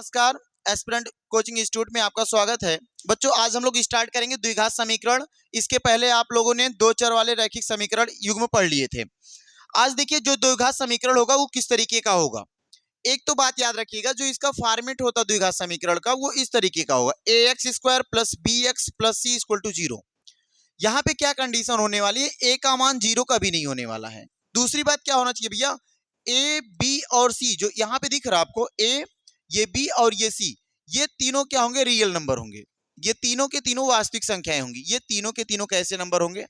नमस्कार। Aspirant coaching institute में आपका स्वागत है। बच्चों, आज हम लोग स्टार्ट करेंगे द्विघात समीकरण। इसके पहले आप लोगों ने दो चर वाले रैखिक समीकरण युग्म पढ़ लिए थे। आज देखिए जो द्विघात समीकरण होगा वो किस तरीके का होगा। एक तो बात याद रखिएगा, जो इसका फॉर्मेट होता है द्विघात समीकरण का वो इस तरीके का होगा, ax² + bx + c = 0। यहाँ पे क्या कंडीशन होने वाली है, a का मान 0 कभी नहीं होने वाला है। दूसरी बात क्या होना चाहिए भैया, a, b और c जो यहाँ पे दिख रहा है आपको, a, ये b और ये c, ये तीनों क्या होंगे, रियल नंबर होंगे। ये तीनों के तीनों वास्तविक संख्याएं होंगी। ये तीनों के तीनों कैसे नंबर होंगे,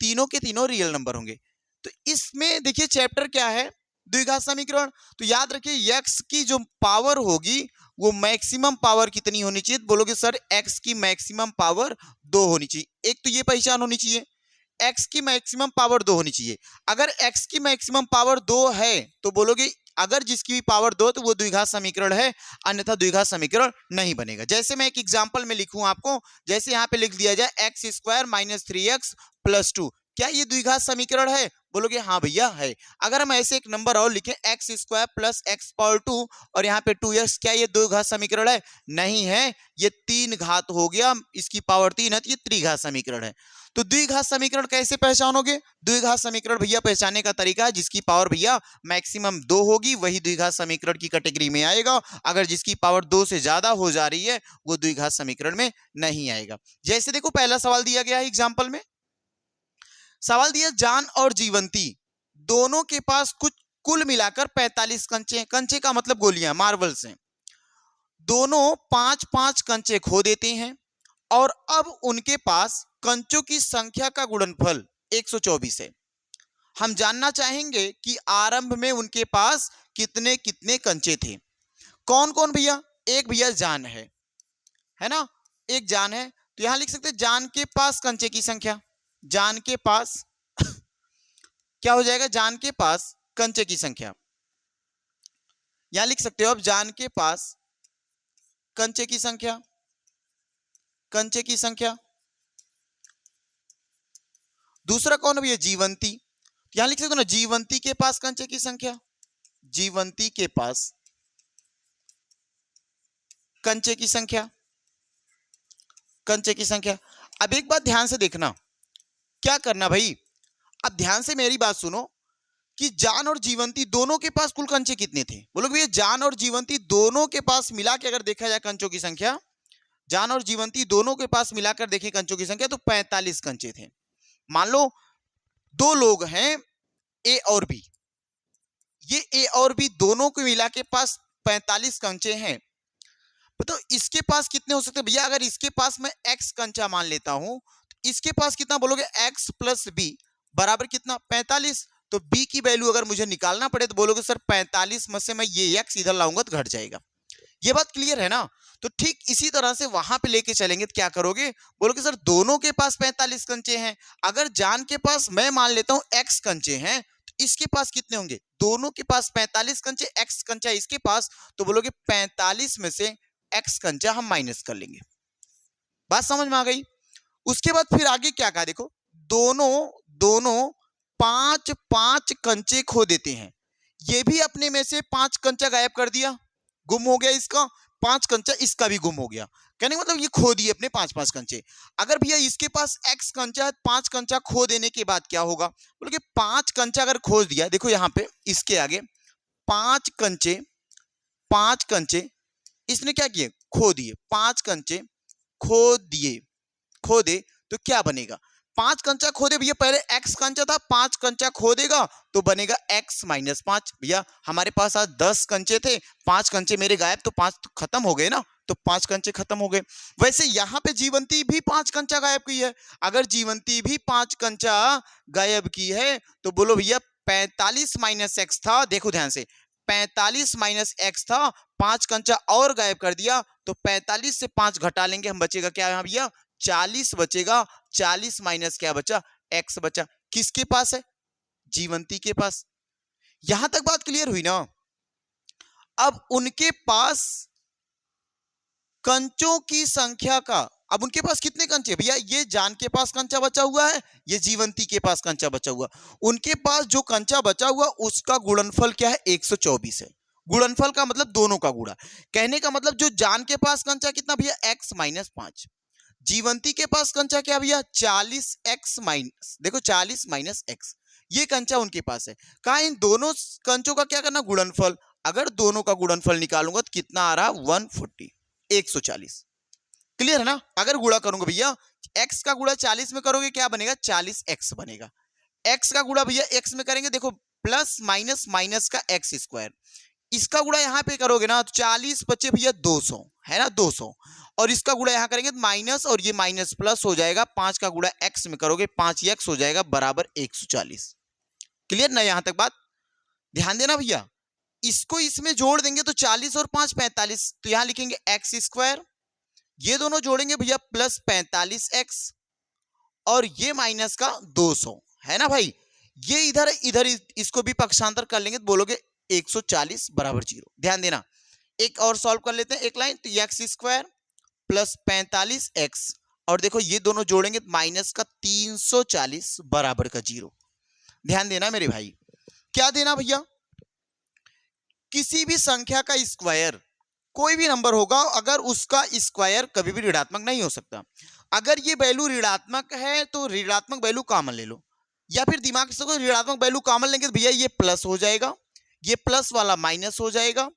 तीनों के तीनों रियल नंबर होंगे। तो इसमें देखिए चैप्टर क्या है, द्विघात समीकरण। तो याद रखिए x की जो पावर होगी वो मैक्सिमम पावर कितनी होनी चाहिए, बोलोगे सर x की मैक्सिमम पावर 2 होनी चाहिए। एक तो ये पहचान होनी चाहिए, x की मैक्सिमम पावर 2 होनी चाहिए। अगर x की मैक्सिमम पावर 2 है तो बोलोगे अगर जिसकी भी पावर 2 तो वो द्विघात समीकरण है, अन्यथा द्विघात समीकरण नहीं बनेगा। जैसे मैं एक एग्जांपल में लिखूं आपको, जैसे यहाँ पे लिख दिया जाए x² - 3x + 2, क्या ये द्विघात समीकरण है, बोलोगे हाँ भैया है। अगर हम ऐसे एक नंबर और लिखें x² + x⁴ और यहाँ पे 2x, क्या ये द्विघात समीकरण है, नहीं है, ये 3 घात हो गया, इसकी पावर 3 है तो ये त्रिघात समीकरण है। तो द्विघात समीकरण कैसे पहचानोगे, द्विघात समीकरण भैया पहचानने का तरीका है, जिसकी पावर भैया मैक्सिमम 2 होगी वही द्विघात समीकरण की कैटेगरी में आएगा। अगर जिसकी पावर 2 से ज्यादा हो जा रही है वो द्विघात समीकरण में नहीं आएगा। जैसे देखो पहला सवाल दिया गया है एग्जाम्पल में, सवाल दिया जान और जीवंती दोनों के पास कुछ कुल मिलाकर 45 कंचे, कंचे का मतलब गोलियां, मार्बल्स हैं। दोनों 5-5 कंचे खो देते हैं और अब उनके पास कंचों की संख्या का गुणनफल 124 है। हम जानना चाहेंगे कि आरंभ में उनके पास कितने कितने कंचे थे। कौन कौन भैया, एक भैया जान है ना, एक जान है, तो यहां लिख सकते हैं जान के पास कंचे की संख्या। जान के पास क्या हो जाएगा, जान के पास कंचे की संख्या, यहां लिख सकते हो अब जान के पास कंचे की संख्या, कंचे की संख्या। दूसरा कौन भैया, जीवंती, यहां लिख सकते हो ना जीवंती के पास कंचे की संख्या, जीवंती के पास कंचे की संख्या, कंचे की संख्या। अब एक बात ध्यान से देखना, क्या करना भाई, अब ध्यान से मेरी बात सुनो कि जान और जीवंती दोनों के पास कुल कंचे कितने थे, बोलो भैया जान और जीवंती दोनों के पास मिला के अगर देखा जाए कंचों की संख्या, जान और जीवंती दोनों के पास मिलाकर देखें कंचों की संख्या तो 45 कंचे थे। मान लो दो लोग हैं ए और बी, ये ए और बी दोनों को मिला के पास 45 कंचे हैं। तो इसके पास कितने हो सकते हैं भैया, अगर इसके पास मैं x कंचा मान लेता हूं तो इसके पास कितना, बोलोगे x + b बराबर कितना, 45। तो b की वैल्यू अगर मुझे निकालना पड़े तो बोलोगे सर 45 में से मैं ये x इधर लाऊंगा तो घट जाएगा। ये बात क्लियर है ना। तो ठीक इसी तरह से वहां पे लेके चलेंगे तो क्या करोगे, बोलोगे सर दोनों के पास 45 कंचे हैं, अगर जान के पास मैं मान लेता हूं x कंचे हैं तो इसके पास कितने होंगे, दोनों के पास 45 कंचे, x कंचा इसके पास, तो बोलोगे 45 में से x कंचा हम माइनस कर लेंगे। बात समझ में आ गई। उसके बाद फिर आगे क्या कहा, देखो दोनों 5-5 कंचे खो देते हैं, ये भी अपने में से 5 कंचा गायब कर दिया, गुम हो गया इसका 5 कंचा, इसका भी गुम हो गया। कहने का मतलब ये खो दिए अपने 5-5 कंचे। अगर भैया इसके पास x कंचा है, 5 कंचा खो देने के बाद क्या होगा, बोलो कि 5 कंचा अगर खो दिया, देखो यहाँ पे इसके आगे 5 कंचे इसने क्या किए, खो दिए, 5 कंचे खो दे तो क्या बनेगा, 5 कंचा खो दे भैया, पहले x कंचा था, 5 कंचा खो देगा तो बनेगा x - 5। भैया हमारे पास आज 10 कंचे थे, 5 कंचे मेरे गायब, तो 5 तो खत्म हो गए ना, तो 5 कंचे खत्म हो गए। वैसे यहाँ पे जीवंती भी 5 कंचा गायब की है, अगर जीवंती भी 5 कंचा गायब की है तो बोलो भैया 45 - x था, देखो ध्यान से 45 - x था, 5 कंचा और गायब कर दिया तो 45 से 5 घटा लेंगे, हम बचेगा क्या यहाँ भैया, 40 बचेगा। 40 माइनस क्या बचा, x बचा। किसके पास है, जीवंती के पास। यहां तक बात क्लियर हुई ना। अब उनके पास कंचों की संख्या का, अब उनके पास कितने कंचे भैया, ये जान के पास कंचा बचा हुआ है, ये जीवंती के पास कंचा बचा हुआ, उनके पास जो कंचा बचा हुआ उसका गुणनफल क्या है, 124 है। गुणनफल का मतलब दोनों का गुणा। कहने का मतलब जो जान के पास कंचा कितना भैया x माइनस 5, जीवंती के पास कंचा क्या भैया 40x माइनस, देखो 40 माइनस x, ये कंचा उनके पास है। कहा इन दोनों कंचों का क्या करना, गुणनफल। अगर दोनों का गुणनफल निकालूंगा तो कितना आ रहा, 140, 140। क्लियर है ना। अगर गुणा करूंगा भैया, x का गुणा 40 में करोगे क्या बनेगा, 40x बनेगा। x का गुणा भैया x में करेंगे, देखो प्लस माइनस माइनस का x स्क्वायर, इसका गुणा यहां पे करोगे ना तो 40 बचे भैया 200, है ना 200, और इसका गुणा यहां करेंगे तो माइनस और ये माइनस प्लस हो जाएगा, 5 का गुणा x में करोगे 5x हो जाएगा बराबर 140। क्लियर ना यहां तक बात, ध्यान देना भैया। इसको इसमें जोड़ देंगे तो 40 और 5 45, तो यहां लिखेंगे एक्स स्क्वायर, ये दोनों जोड़ेंगे भैया प्लस 45x, और ये माइनस का 200, है ना भाई। ये इधर इधर इसको भी पक्षांतर कर लेंगे तो बोलोगे 140 बराबर 0। ध्यान देना, एक और सॉल्व कर लेते हैं एक लाइन, तो एक्स स्क्वायर प्लस 45x, और देखो ये दोनों जोड़ेंगे तो माइनस का 340 बराबर का 0। ध्यान देना मेरे भाई, क्या देना भैया, किसी भी संख्या का स्क्वायर, कोई भी नंबर होगा अगर उसका स्क्वायर कभी भी ऋणात्मक नहीं हो सकता। अगर ये वैल्यू ऋणात्मक है तो ऋणात्मक वैल्यू कॉमन ले लो, या फिर दिमाग से ऋणात्मक वैल्यू कॉमन लेंगे तो भैया ये प्लस हो जाएगा, ये प्लस वाला माइनस हो जाएगा,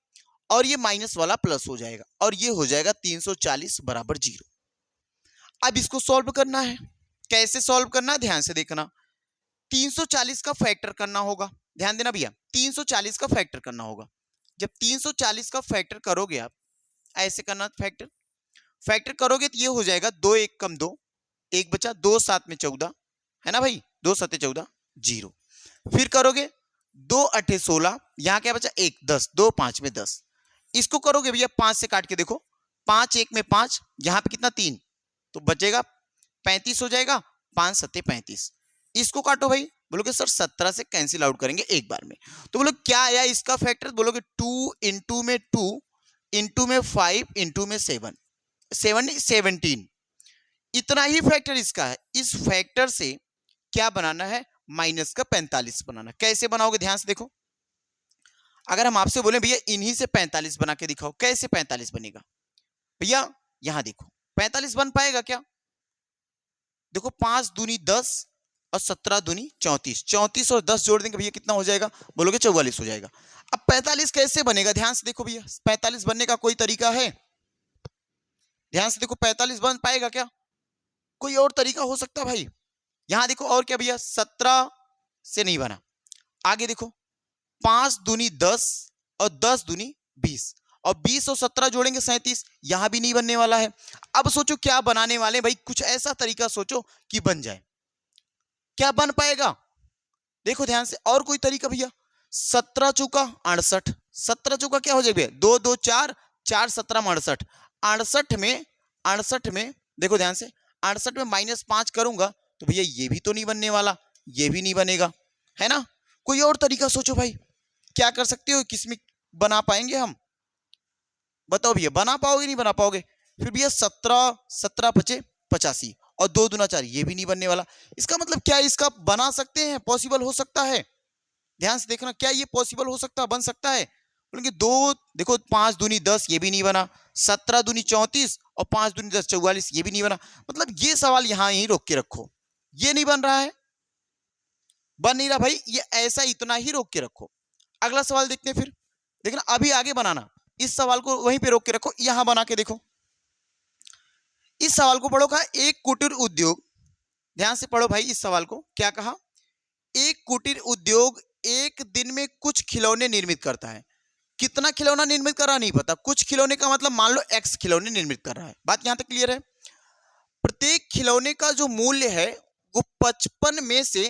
और ये माइनस वाला प्लस हो जाएगा, और ये हो जाएगा 340 बराबर 0। अब इसको सॉल्व करना है, कैसे सॉल्व करना है ध्यान से देखना। 340 का फैक्टर करना होगा, ध्यान देना भैया, 340 का फैक्टर करना होगा। जब 340 का फैक्टर करोगे आप, ऐसे करना फैक्टर, फैक्टर करोगे तो ये हो जाएगा 2 1 कम 2, 1 बचा, 2 7 में 14, है ना भाई, 2 7 14 0। फिर करोगे 2 8 16, यहां क्या बचा 1 10, 2 5 में 10। इसको करोगे भैया 5 से काट के देखो, 5 1 में 5, यहां पे कितना 3, तो बचेगा 35 हो जाएगा, 5 7 35। इसको काटो भाई, बोलोगे सर 17 से कैंसिल आउट करेंगे एक बार में, तो बोलो क्या आया इसका फैक्टर, बोलोगे 2 इंटू में 2 इंटू में 5 इंटू में 7, 17, इतना ही फैक्टर इसका है। इस फैक्टर से क्या बनाना है, माइनस का 45 बनाना। कैसे बनाओगे ध्यान से देखो, अगर हम आपसे बोले भैया इन्हीं से 45 बना के दिखाओ, कैसे 45 बनेगा भैया, यहां देखो 45 बन पाएगा क्या, देखो 5 दूनी 10 और 17 दूनी 34, 34 और 10 जोड़ देंगे भैया कितना हो जाएगा, बोलोगे 44 हो जाएगा। अब 45 कैसे बनेगा, ध्यान से देखो भैया, 45 बनने का कोई तरीका है, ध्यान से देखो 45 बन पाएगा क्या, कोई और तरीका हो सकता है भाई। यहां देखो और क्या भैया, 17 से नहीं बना, आगे देखो 5 दूनी 10 और 10 दूनी 20, और 20 और 17 जोड़ेंगे 37, यहां भी नहीं बनने वाला है। अब सोचो क्या बनाने वाले भाई, कुछ ऐसा तरीका सोचो कि बन जाए, क्या बन पाएगा, देखो ध्यान से, और कोई तरीका भैया, 17 चौका 68, 17 चौका क्या हो जाएगा भैया, 2 2 4, 4 17 68, 68 में देखो ध्यान से, 68 में -5 करूंगा तो भैया ये भी तो नहीं बनने वाला, ये भी नहीं बनेगा, है ना। कोई और तरीका सोचो भाई, क्या कर सकते हो, किसमें बना पाएंगे हम, बताओ भैया, बना पाओगे नहीं बना पाओगे। फिर भैया 17 17 बचे 85, और 2 दूना 4, ये भी नहीं बनने वाला। इसका मतलब क्या, इसका बना सकते हैं, पॉसिबल हो सकता है, ध्यान से देखना, क्या ये पॉसिबल हो सकता है, बन सकता है, बोलेंगे 2, देखो 5 दूनी 10, ये भी नहीं बना, 17 दूनी 34 और 5 दूनी 10 44, ये भी नहीं बना। मतलब ये सवाल यहां ही रोक के रखो, ये नहीं बन रहा है, बन नहीं रहा भाई, ये ऐसा इतना ही रोक के रखो। अगला सवाल देखते हैं, फिर देखना अभी आगे बनाना, इस सवाल को वहीं पे रोक के रखो, यहां बना के देखो। इस सवाल को पढ़ो, कहा एक कुटीर उद्योग, ध्यान से पढ़ो भाई इस सवाल को, क्या कहा, एक कुटीर उद्योग एक दिन में कुछ खिलौने निर्मित करता है। कितना खिलौना निर्मित कर रहा नहीं पता, कुछ खिलौने का मतलब मान लो x खिलौने निर्मित कर रहा है, बात यहां तक क्लियर है। प्रत्येक खिलौने का जो मूल्य है वो 55 में से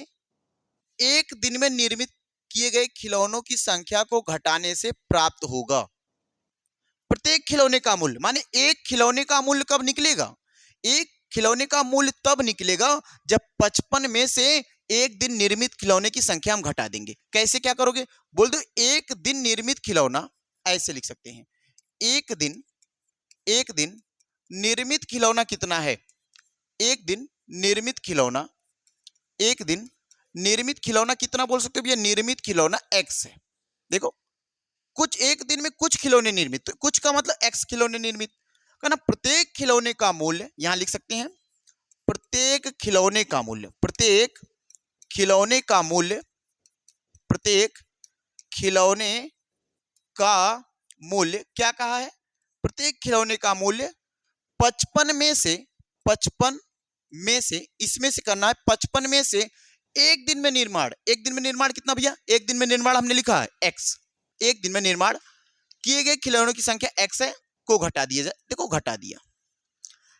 एक दिन में निर्मित किए गए खिलौनों की संख्या को घटाने से प्राप्त होगा। प्रत्येक खिलौने का मूल्य माने एक खिलौने का मूल्य कब निकलेगा, एक खिलौने का मूल्य तब निकलेगा जब 55 में से एक दिन निर्मित खिलौने की संख्या हम घटा देंगे। कैसे क्या करोगे, बोल दो एक दिन निर्मित खिलौना, ऐसे लिख सकते हैं, एक दिन निर्मित खिलौना कितना है, एक दिन निर्मित खिलौना, एक दिन निर्मित खिलौना कितना बोल सकते हो भैया, निर्मित खिलौना x है। देखो कुछ एक दिन में कुछ खिलौने निर्मित, तो कुछ का मतलब x खिलौने निर्मित का ना। प्रत्येक खिलौने का मूल्य यहां लिख सकते हैं, प्रत्येक खिलौने का मूल्य, प्रत्येक खिलौने का मूल्य, प्रत्येक खिलौने का मूल्य क्या कहा है, प्रत्येक खिलौने का मूल्य 55 में से, 55 में से, इसमें से करना है 55 में से एक दिन में निर्माण, एक दिन में निर्माण कितना भैया, एक दिन में निर्माण हमने लिखा है x, एक दिन में निर्माण किए गए खिलौनों की संख्या x है को घटा दिया जाए, देखो घटा दिया,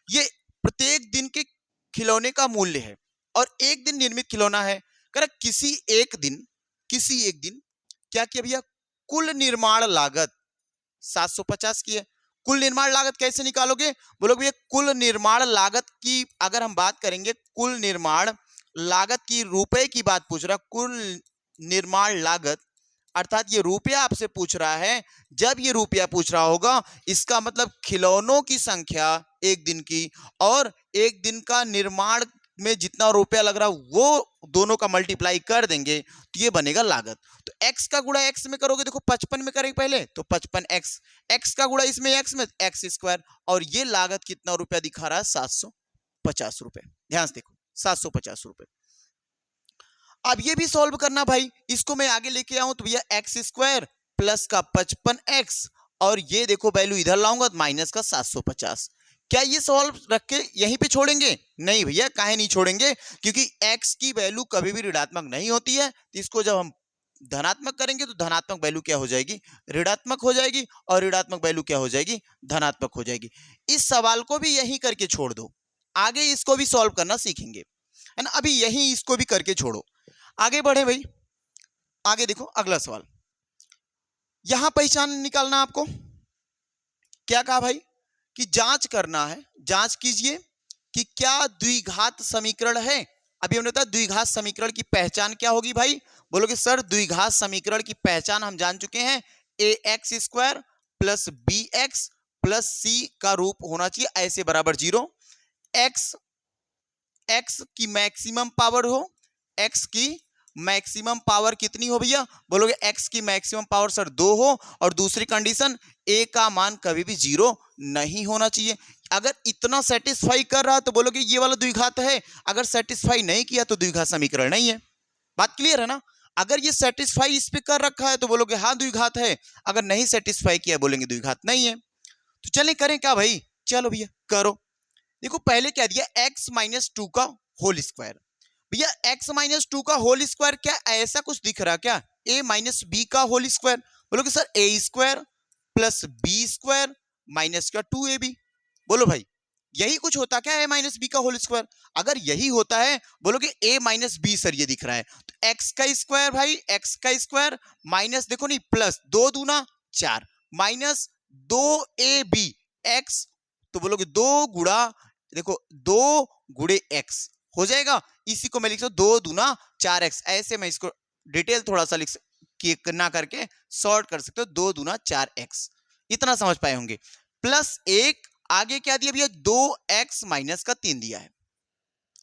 ये प्रत्येक दिन के खिलौने का मूल्य है और एक दिन निर्मित खिलौना है। कर किसी एक दिन, किसी एक दिन क्या किया भैया, कुल निर्माण लागत 750 की है। कुल निर्माण लागत कैसे निकालोगे, बोलोगे भैया कुल निर्माण लागत की अगर हम बात करेंगे, कुल निर्माण लागत की, रुपए की बात पूछ रहा, कुल निर्माण लागत अर्थात ये रुपया आपसे पूछ रहा है। जब ये रुपया पूछ रहा होगा इसका मतलब खिलौनों की संख्या एक दिन की और एक दिन का निर्माण में जितना रुपया लग रहा वो दोनों का मल्टीप्लाई कर देंगे तो ये बनेगा लागत। तो x का गुणा x में करोगे, देखो 55 में करेंगे पहले तो 55x, x का गुणा इसमें x में x स्क्वायर, और ये लागत कितना रुपया दिखा रहा है, 750 रुपए। ध्यान से देखो 750 रुपए। अब ये भी सॉल्व करना भाई, इसको मैं आगे लेके आऊं तो भैया एक्स स्क्वायर प्लस का 55x और ये देखो वैल्यू इधर लाऊंगा तो माइनस का 750। क्या ये सॉल्व रख के यहीं पे छोड़ेंगे, नहीं भैया काहे नहीं छोड़ेंगे, क्योंकि x की वैल्यू कभी भी ऋणात्मक नहीं होती है, तो इसको जब हम धनात्मक करेंगे तो धनात्मक वैल्यू क्या हो जाएगी, ऋणात्मक हो जाएगी, और ऋणात्मक वैल्यू क्या हो जाएगी, धनात्मक हो जाएगी। इस सवाल को भी यहीं करके छोड़ दो, आगे इसको भी सॉल्व करना सीखेंगे, है ना। अभी यहीं इसको भी करके छोड़ो, आगे बढ़े भाई। आगे देखो अगला सवाल, यहां पहचान निकालना आपको, क्या कहा भाई कि जांच करना है, जांच कीजिए कि क्या द्विघात समीकरण है। अभी हमने बताया द्विघात समीकरण की पहचान क्या होगी भाई, बोलोगे सर द्विघात समीकरण की पहचान हम जान चुके हैं, a x square plus b x plus c का रूप होना चाहिए ऐसे बराबर 0, एक्स एक्स की मैक्सिमम पावर हो, एक्स की मैक्सिमम पावर कितनी हो भैया, बोलोगे x की मैक्सिमम पावर सर 2 हो, और दूसरी कंडीशन a का मान कभी भी 0 नहीं होना चाहिए। अगर इतना सेटिस्फाई कर रहा तो बोलोगे ये वाला द्विघात है, अगर सेटिस्फाई नहीं किया तो द्विघात समीकरण नहीं है। बात क्लियर है ना। अगर ये सेटिस्फाई इस पे कर रखा है तो बोलोगे हाँ द्विघात है, अगर नहीं सेटिस्फाई किया बोलेंगे द्विघात नहीं है। तो चलें करें क्या भाई, चलो भैया करो। देखो पहले क्या दिया, x माइनस 2 का होल स्क्वायर, भैया x माइनस 2 का होल स्क्वायर क्या ऐसा कुछ दिख रहा क्या, a माइनस बी का होल स्क्वायर, बोलोगे sir a square plus b square minus का 2ab, बोलो भाई यही कुछ होता क्या a माइनस बी का होल स्क्वायर, अगर यही होता है बोलोगे a माइनस बी सर ये दिख रहा है, तो x का स्क्वायर भाई, x का स्क्वायर माइनस देखो नहीं प्लस 2 दूना 4 माइनस 2ab x, तो बोलोगे 2 गुणा देखो 2 गुणे x हो जाएगा, इसी को मैं लिख सकता हूं 2 दूना 4x, ऐसे मैं इसको डिटेल थोड़ा सा लिख ना करके सॉर्ट कर सकते हो, 2 दूना 4x, इतना समझ पाए होंगे। प्लस 1 आगे क्या दिया भैया, 2x माइनस का 3 दिया है,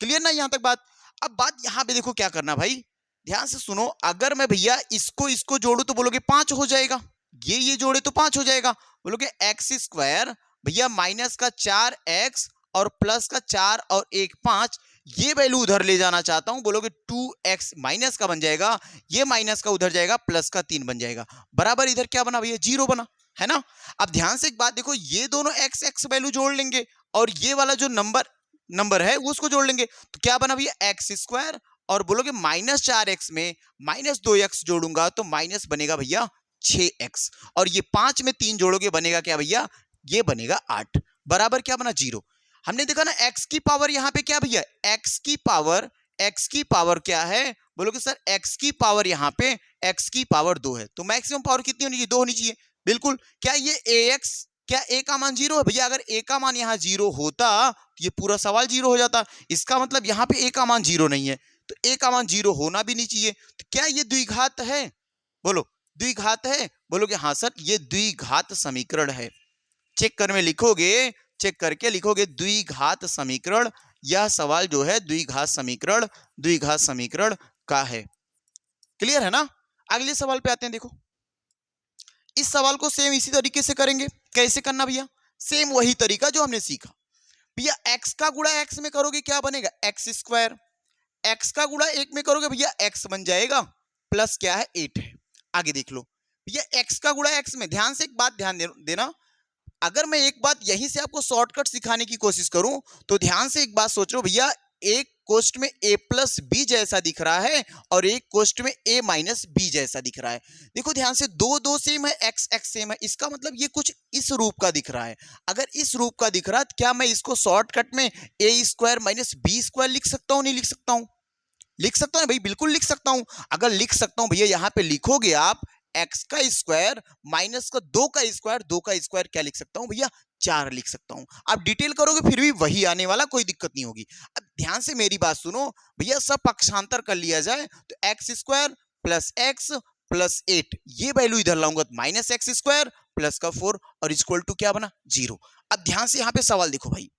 क्लियर ना यहां तक बात। अब बात यहां पे देखो क्या करना भाई, ध्यान से सुनो, अगर मैं भैया इसको जोड़ू तो बोलोगे 5 हो जाएगा, ये जोड़े तो 5 हो जाएगा, बोलोगे एक्स स्क्वायर भैया माइनस का 4x और प्लस का 4 और 1 5, ये वैल्यू उधर ले जाना चाहता हूं, बोलोगे 2x माइनस का बन जाएगा, ये माइनस का उधर जाएगा, प्लस का 3 बन जाएगा, बराबर इधर क्या बना भैया 0 बना, है ना। अब ध्यान से एक बात देखो, ये दोनों x x वैल्यू जोड़ लेंगे और ये वाला जो नंबर है वो उसको जोड़ लेंगे, तो क्या बना भैया एक्स स्क्वायर, और बोलोगे माइनस 4x में माइनस 2x जोड़ूंगा तो माइनस बनेगा भैया 6x, और ये 5 में 3 जोड़ोगे बनेगा क्या भैया, ये बनेगा 8, बराबर क्या बना 0। हमने देखा ना x की पावर यहाँ पे क्या भैया, x की पावर क्या है, बोलोगे सर x की पावर यहाँ पे x की पावर 2 है, तो मैक्सिमम पावर कितनी होनी चाहिए, 2 होनी चाहिए, बिल्कुल। क्या ये ax, क्या a का मान 0 है भैया, अगर a का मान यहाँ 0 होता तो ये पूरा सवाल 0 हो जाता, इसका मतलब यहाँ पे a का मान 0 नहीं है, तो a का मान 0 होना भी नहीं चाहिए, तो क्या ये द्विघात है, बोलो द्विघात है, बोलोगे हाँ सर ये द्विघात समीकरण है। चेक करने में लिखोगे, चेक करके लिखोगे द्विघात समीकरण, यह सवाल जो है द्विघात समीकरण का है, क्लियर है ना। अगले सवाल पे आते हैं, देखो इस सवाल को सेम इसी तरीके से करेंगे। कैसे करना भैया? सेम वही तरीका जो हमने सीखा भैया। एक्स का गुणा एक्स में करोगे क्या बनेगा? X square. एक्स का गुणा एक में करोगे भैया एक्स बन जाएगा, प्लस क्या है 8 है। आगे देख लो भैया, एक्स का गुणा एक्स में, ध्यान से एक बात ध्यान देना, अगर मैं एक बात यहीं से आपको शॉर्टकट सिखाने की कोशिश करूं तो ध्यान से एक बात सोच लो भैया, एक कोष्ट में a प्लस बी जैसा दिख रहा है और एक कोष्ट में a माइनस बी जैसा दिख रहा है। देखो ध्यान से, दो दो सेम है, x x सेम है, इसका मतलब ये कुछ इस रूप का दिख रहा है। अगर इस रूप का दिख रहा है तो क्या मैं इसको शॉर्टकट में a square minus b square लिख सकता हूं? नहीं लिख सकता हूं? लिख सकता हूं भाई, बिल्कुल लिख सकता हूं। अगर लिख सकता हूं भैया, यहां पे लिखोगे आप एक्स का स्क्वायर माइनस का दो का स्क्वायर क्या लिख सकता हूं भैया? 4 लिख सकता हूं। आप डिटेल करोगे फिर भी वही आने वाला, कोई दिक्कत नहीं होगी। अब ध्यान से मेरी बात सुनो भैया, सब पक्षांतर कर लिया जाए तो x square plus x plus 8, ये वैल्यू इधर लाऊंगा तो माइनस एक्स स्क्वायर प्लस का 4 और इक्वल टू क्या बना? 0। अब ध्यान से यहाँ पे सवाल देखो भाई,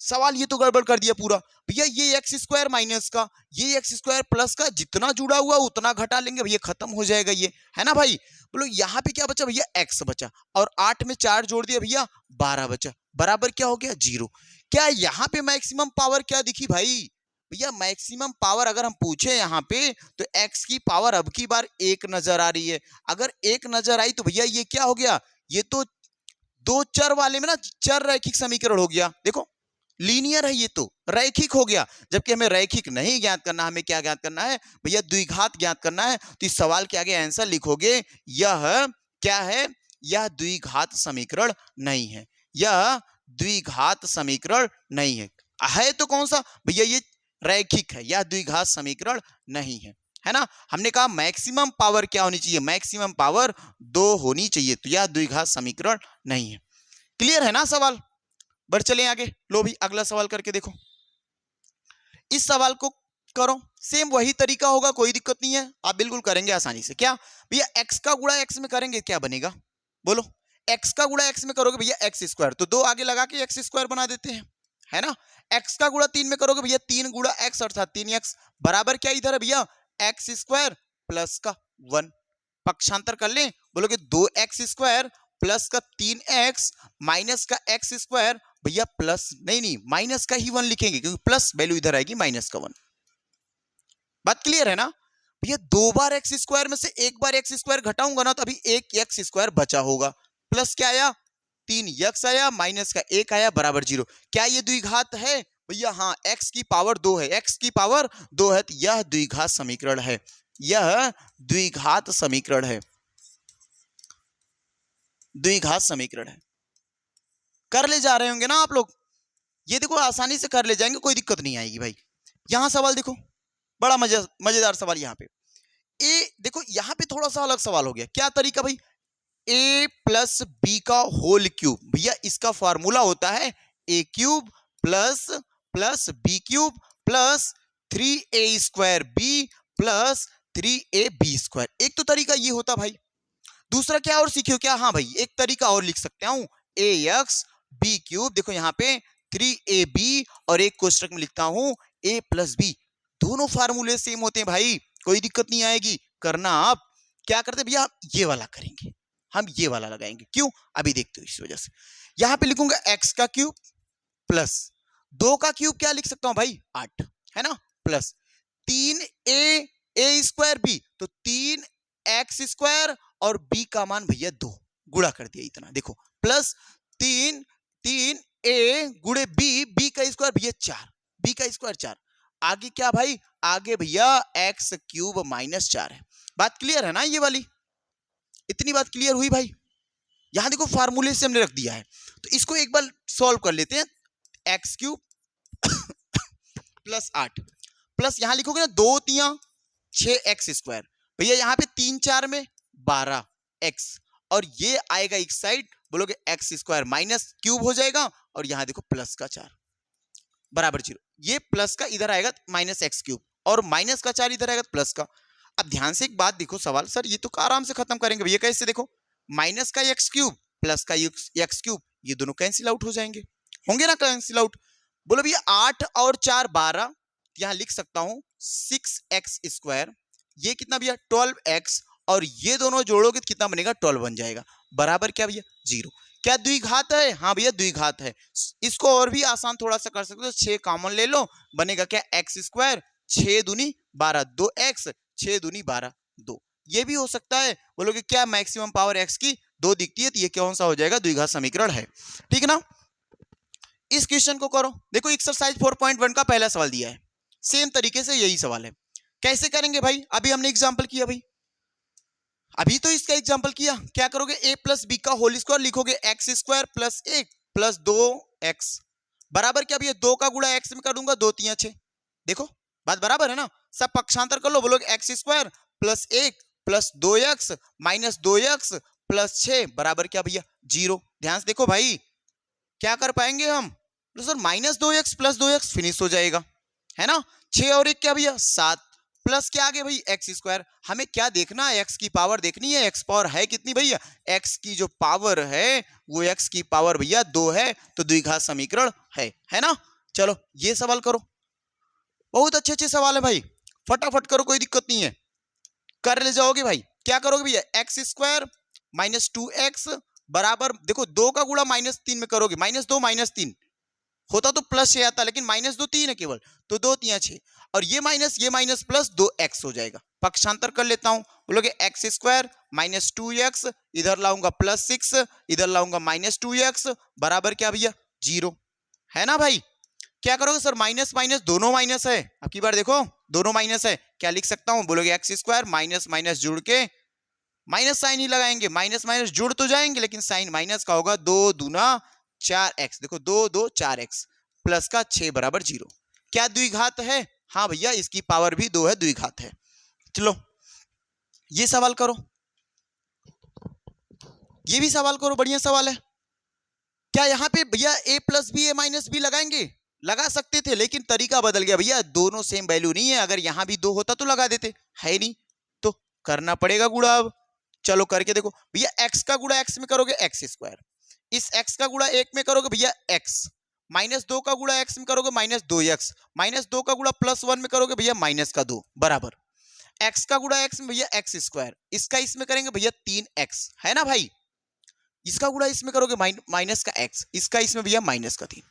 सवाल ये तो गड़बड़ कर दिया पूरा भैया। ये एक्स स्क्वायर माइनस का, ये एक्स स्क्वायर प्लस का, जितना जुड़ा हुआ उतना घटा लेंगे भैया, खत्म हो जाएगा ये, है ना भाई? बोलो यहाँ पे क्या बचा भैया? एक्स बचा, और 8 में 4 जोड़ दिया भैया, 12 बचा, बराबर क्या हो गया? 0। क्या यहाँ पे मैक्सिमम पावर क्या दिखी भाई? भैया मैक्सिमम पावर अगर हम पूछे यहाँ पे तो एक्स की पावर अब की बार 1 नजर आ रही है। अगर 1 नजर आई तो भैया ये क्या हो गया? ये तो दो चर वाले में ना चर रैखिक समीकरण हो गया। देखो लीनियर है, ये तो रैखिक हो गया। जबकि हमें रैखिक नहीं ज्ञात करना, हमें क्या ज्ञात करना है भैया? द्विघात ज्ञात करना है। तो इस सवाल के आगे आंसर लिखोगे, यह क्या है? यह द्विघात समीकरण नहीं है, यह द्विघात समीकरण नहीं है तो कौन सा भैया? ये रैखिक है, यह द्विघात समीकरण नहीं है ना? हमने कहा मैक्सिमम पावर क्या होनी चाहिए? मैक्सिमम पावर 2 होनी चाहिए, तो यह द्विघात समीकरण नहीं है। क्लियर है ना सवाल? बढ़ चले आगे। लो भी अगला सवाल करके देखो। इस सवाल को करो, सेम वही तरीका होगा, कोई दिक्कत नहीं है, आप बिल्कुल करेंगे आसानी से। क्या भैया? एक्स का गुणा एक्स में करेंगे क्या बनेगा? बोलो, एक्स का गुणा एक्स में करोगे भैया एक्स स्क्वायर, तो 2 आगे लगा के एक्स स्क्वायर बना देते हैं, है ना? एक्स का गुणा 3 में करोगे भैया 3 गुणा एक्स अर्थात 3x, बराबर क्या इधर है भैया? एक्स स्क्वायर प्लस का 1। पक्षांतर कर लें, बोलोगे 2x स्क्वायर प्लस का 3x माइनस का एक्स स्क्वायर, भैया प्लस नहीं माइनस का ही 1 लिखेंगे क्योंकि प्लस वैल्यू इधर आएगी माइनस का 1। बात क्लियर है ना भैया? 2 बार एक्स स्क्वायर में से एक बार एक्स स्क्वायर घटाऊंगा ना तो अभी एक एक्स स्क्वायर बचा होगा, प्लस क्या आया? 3x आया, माइनस का 1 आया, बराबर 0। क्या ये द्विघात है भैया? हाँ, x की पावर 2 है, x की पावर 2 है, तो यह द्विघात समीकरण है, यह द्विघात समीकरण है, द्विघात समीकरण है। कर ले जा रहे होंगे ना आप लोग? ये देखो आसानी से कर ले जाएंगे, कोई दिक्कत नहीं आएगी भाई। यहां सवाल देखो, बड़ा मजेदार सवाल। यहाँ पे ए देखो, यहाँ पे थोड़ा सा अलग सवाल हो गया। क्या तरीका भाई? ए प्लस बी का होल क्यूब, भैया इसका फॉर्मूला होता है a cube plus plus b cube plus 3a square b plus 3a b square. एक तो तरीका ये होता भाई, दूसरा क्या और सीखियो क्या? हाँ भाई, एक तरीका और लिख सकते हूं, ए एक्स बी क्यूब, देखो यहाँ पे 3ab और एक कोष्टक में लिखता हूं a प्लस बी। दोनों फार्मूले सेम होते हैं भाई, कोई दिक्कत नहीं आएगी। करना आप क्या करते भैया? ये वाला करेंगे, हम ये वाला लगाएंगे। क्यों? अभी देखते हो। इस वजह से यहां पे लिखूंगा x का क्यूब प्लस 2 का क्यूब, क्या लिख सकता हूं भाई? 8, है ना? प्लस 3a स्क्वायर बी, तो 3x स्क्वायर और b का मान भैया 2, गुणा कर दिया इतना, देखो प्लस 3a गुणे b का स्क्वायर भैया 4, b का स्क्वायर 4। आगे क्या भाई? आगे भैया एक्स क्यूब माइनस 4 है। बात क्लियर है ना ये वाली? इतनी बात क्लियर हुई भाई? यहां देखो फार्मूले से हमने रख दिया है, तो इसको एक बार सॉल्व कर लेते हैं। एक्स क्यूब प्लस 8 प्लस यहां लिखोगे ना 2 तिया 6x स्क्वायर, भैया यहाँ पे 3 4 में 12x, और ये आएगा एक साइड, बोलोगे एक्स स्क्वायर माइनस क्यूब हो जाएगा, और यहां देखो प्लस का 4 बराबर 0। ये प्लस का इधर आएगा माइनस एक्स क्यूब, और माइनस का 4 इधर आएगा प्लस का। अब ध्यान से एक बात देखो, सवाल सर ये तो आराम से खत्म करेंगे भैया, कैसे? देखो माइनस का एक्स क्यूब प्लस का एक्स क्यूब, ये दोनों कैंसिल आउट हो जाएंगे, होंगे ना कैंसिल आउट? बोलो भैया 8 और 4 12, यहां लिख सकता हूं 6x स्क्वायर, ये कितना भैया? 12x, और ये दोनों जोड़ोगे तो कितना बनेगा? 12 बन जाएगा, बराबर क्या भैया 0। क्या द्विघात है? हाँ भैया द्विघात है। इसको और भी आसान थोड़ा सा कर सकते हो, 6 कॉमन ले लो, बनेगा क्या एक्स स्क्वायर, 6 दूनी 12, 2x, 6 दूनी 12, 2। ये भी हो सकता है। बोलोगे क्या मैक्सिमम पावर x की 2 दिखती है, तो ये कौन सा हो जाएगा? द्विघात समीकरण है। ठीक है ना। इस क्वेश्चन को करो। देखो एक्सरसाइज 4.1 का पहला सवाल दिया है, सेम तरीके से यही सवाल है। कैसे करेंगे भाई? अभी हमने एग्जांपल किया भाई, अभी तो इसका एग्जांपल किया। क्या करोगे? a प्लस बी का होल स्क्वायर लिखोगे, x square plus 1 plus 2x बराबर क्या भैया 2 का गुणा x में कर दूंगा, 2 3 6। देखो बात बराबर है ना। सब पक्षांतर कर लो, बोलोगे x square plus 1 plus 2x minus 2x plus 6 बराबर क्या भैया 0। ध्यान से देखो भाई, क्या कर पाएंगे हम? तो sir minus 2x plus 2x finish हो जाएगा, है ना। 6 और 1 क्या भैया 7 प्लस क्या आगे भाई एक्स स्क्वायर। हमें क्या देखना है? एक्स की पावर देखनी है। एक्स पावर है कितनी भैया? एक्स की जो पावर है वो एक्स की पावर भैया 2 है, तो द्विघात समीकरण है ना। चलो ये सवाल करो, बहुत अच्छे अच्छे सवाल है भाई, फटाफट करो, कोई दिक्कत नहीं है, कर ले जाओगे भाई। क्या करोगे भैया? एक्स स्क्वायर माइनस 2x बराबर, देखो 2 का गुणा माइनस 3 में करोगे, माइनस 2 माइनस 3 होता तो प्लस 6 आता, लेकिन माइनस 2 3 है केवल, तो 2 3 6 और ये माइनस प्लस 2x हो जाएगा। पक्षांतर कर लेता हूं, बोलोगे एक्स स्क्वायर माइनस 2x, इधर लाऊंगा प्लस 6, इधर लाऊंगा माइनस 2x बराबर क्या भैया 0, है ना भाई। क्या करोगे? सर माइनस माइनस दोनों माइनस है, अब की बार देखो दोनों माइनस है, क्या लिख सकता हूं? बोलोगे एक्स स्क्वायर माइनस माइनस जुड़ के माइनस साइन ही लगाएंगे, माइनस माइनस जुड़ तो जाएंगे लेकिन साइन माइनस का होगा, 2 दूना 4x, देखो 2 2 4x प्लस का 6 बराबर 0। क्या द्विघात है? हाँ भैया इसकी पावर भी 2 है, द्विघात है। चलो ये सवाल करो, ये भी सवाल करो, बढ़िया सवाल है। क्या यहाँ पे भैया a plus b a minus b लगाएंगे? लगा सकते थे, लेकिन तरीका बदल गया भैया, दोनों सेम वैल्यू नहीं है। अगर यहां भी 2 होता तो लगा देते, है नहीं, तो करना पड़ेगा गुणा अब। चलो करके देखो भैया, x का गुणा x में करोगे एक्स स्क्वायर, इस x का गुणा 1 में करोगे भैया x, माइनस 2 का गुणा x में करोगे माइनस 2x, माइनस 2 का गुणा प्लस 1 में करोगे भैया माइनस का 2 बराबर x का गुणा x में भैया एक्स स्क्वायर, इसका इसमें करेंगे भैया 3x, है ना भाई। इसका गुणा इसमें करोगे माइनस का x, इसका इसमें भैया माइनस का 3।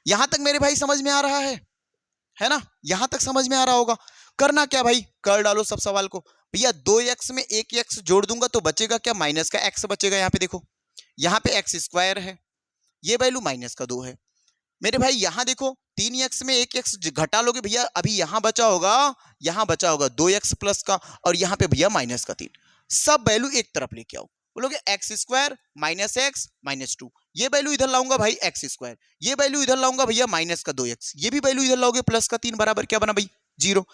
यहां तक मेरे भाई समझ में आ रहा है ना। यहां तक समझ में आ रहा होगा। करना क्या भाई, कर डालो सब सवाल को। भैया 2x में एक x जोड़ दूंगा तो बचेगा क्या? माइनस का x बचेगा। यहाँ पे देखो, यहाँ पे एक्स स्क्वायर है, ये वैल्यू माइनस का 2 है मेरे भाई। यहां देखो 3x में एक x घटा लोगे भैया, अभी यहां बचा होगा 2x प्लस का, और यहाँ पे भैया माइनस का 3। सब वैल्यू एक तरफ लेके आओ, बोलोगे x square minus x minus 2, ये वैल्यू इधर लाऊंगा भाई एक्स स्क्वायर, ये वैल्यू इधर लाऊंगा भैया माइनस का 2x, ये भी वैल्यू इधर लाओगे प्लस का 3 बराबर क्या बना भाई 0।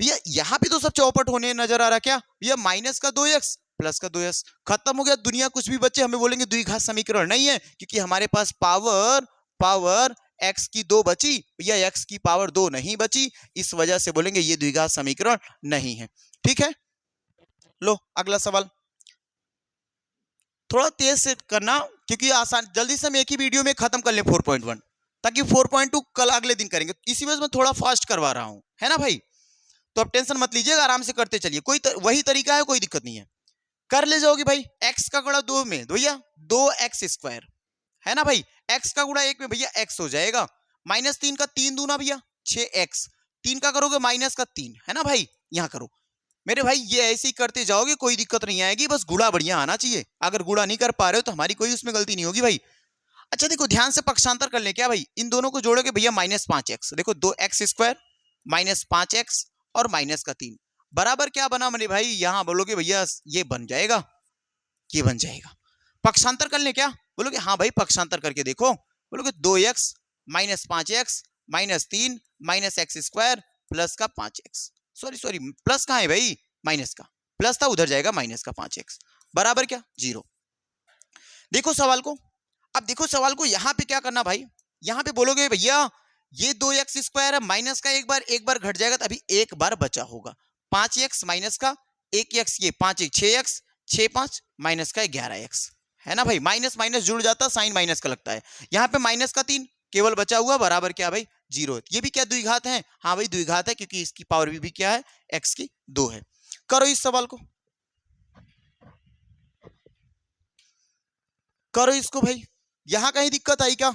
भैया यहाँ पे तो सब चौपट होने नजर आ रहा, क्या भैया माइनस का 2x प्लस का 2x, खत्म हो गया दुनिया। कुछ भी बच्चे हमें बोलेंगे द्विघात समीकरण नहीं है, क्योंकि हमारे पास पावर x की 2 बची भैया, x की पावर 2 नहीं बची, इस वजह से बोलेंगे ये द्विघात समीकरण नहीं है। ठीक है, लो अगला सवाल, थोड़ा तेज से करना क्योंकि आसान, जल्दी से हम एक ही वीडियो में खत्म कर लें 4.1, ताकि 4.2 कल अगले दिन करेंगे, इसी वजह से मैं थोड़ा फास्ट करवा रहा हूं, है ना भाई। तो अब टेंशन मत लीजिएगा, आराम से करते चलिए, वही तरीका है, कोई दिक्कत नहीं है, कर ले जाओगे भाई। x का गुणा 2 में भैया 2x स्क्वायर, है ना भाई। x का गुणा 1 में भैया x हो जाएगा, माइनस 3 का 3 दूना भैया 6x, 3 का करोगे माइनस का 3, है ना भाई। यहां करो मेरे भाई, ये ऐसे ही करते जाओगे, कोई दिक्कत नहीं आएगी, बस गुणा बढ़िया आना चाहिए। अगर गुणा नहीं कर पा रहे हो तो हमारी कोई उसमें गलती नहीं होगी भाई। अच्छा देखो ध्यान से पक्षांतर कर ले, क्या भाई इन दोनों को जोड़ोगे भैया माइनस 5x, देखो 2x स्क्वायर माइनस 5x और माइनस का 3 बराबर क्या बना मेरे भाई, यहां बोलोगे भैया ये बन जाएगा, ये बन जाएगा। पक्षांतर कर ले क्या, बोलोगे हाँ भाई पक्षांतर करके देखो, बोलोगे 2x minus 5x minus 3 minus x square plus का 5x, सॉरी प्लस कहाँ है भाई, माइनस का, प्लस था उधर जाएगा माइनस का 5x बराबर क्या 0। देखो सवाल को, अब देखो सवाल को, यहां पे क्या करना भाई, यहां पे बोलोगे भैया ये 2x स्क्वायर है, माइनस का एक बार घट जाएगा तो अभी एक बार बचा होगा, 5x माइनस का 1x, ये 5 1 6x 6 5 माइनस का 11x, है ना भाई। माइनस माइनस जुड़ जाता, साइन माइनस का लगता है, यहाँ पे माइनस का 3 केवल बचा हुआ बराबर क्या भाई 0। ये भी क्या द्विघात है, हाँ भाई द्विघात है, क्योंकि इसकी पावर भी क्या है x की 2 है। करो इस सवाल को, करो इसको भाई। यहां कहीं दिक्कत आई क्या?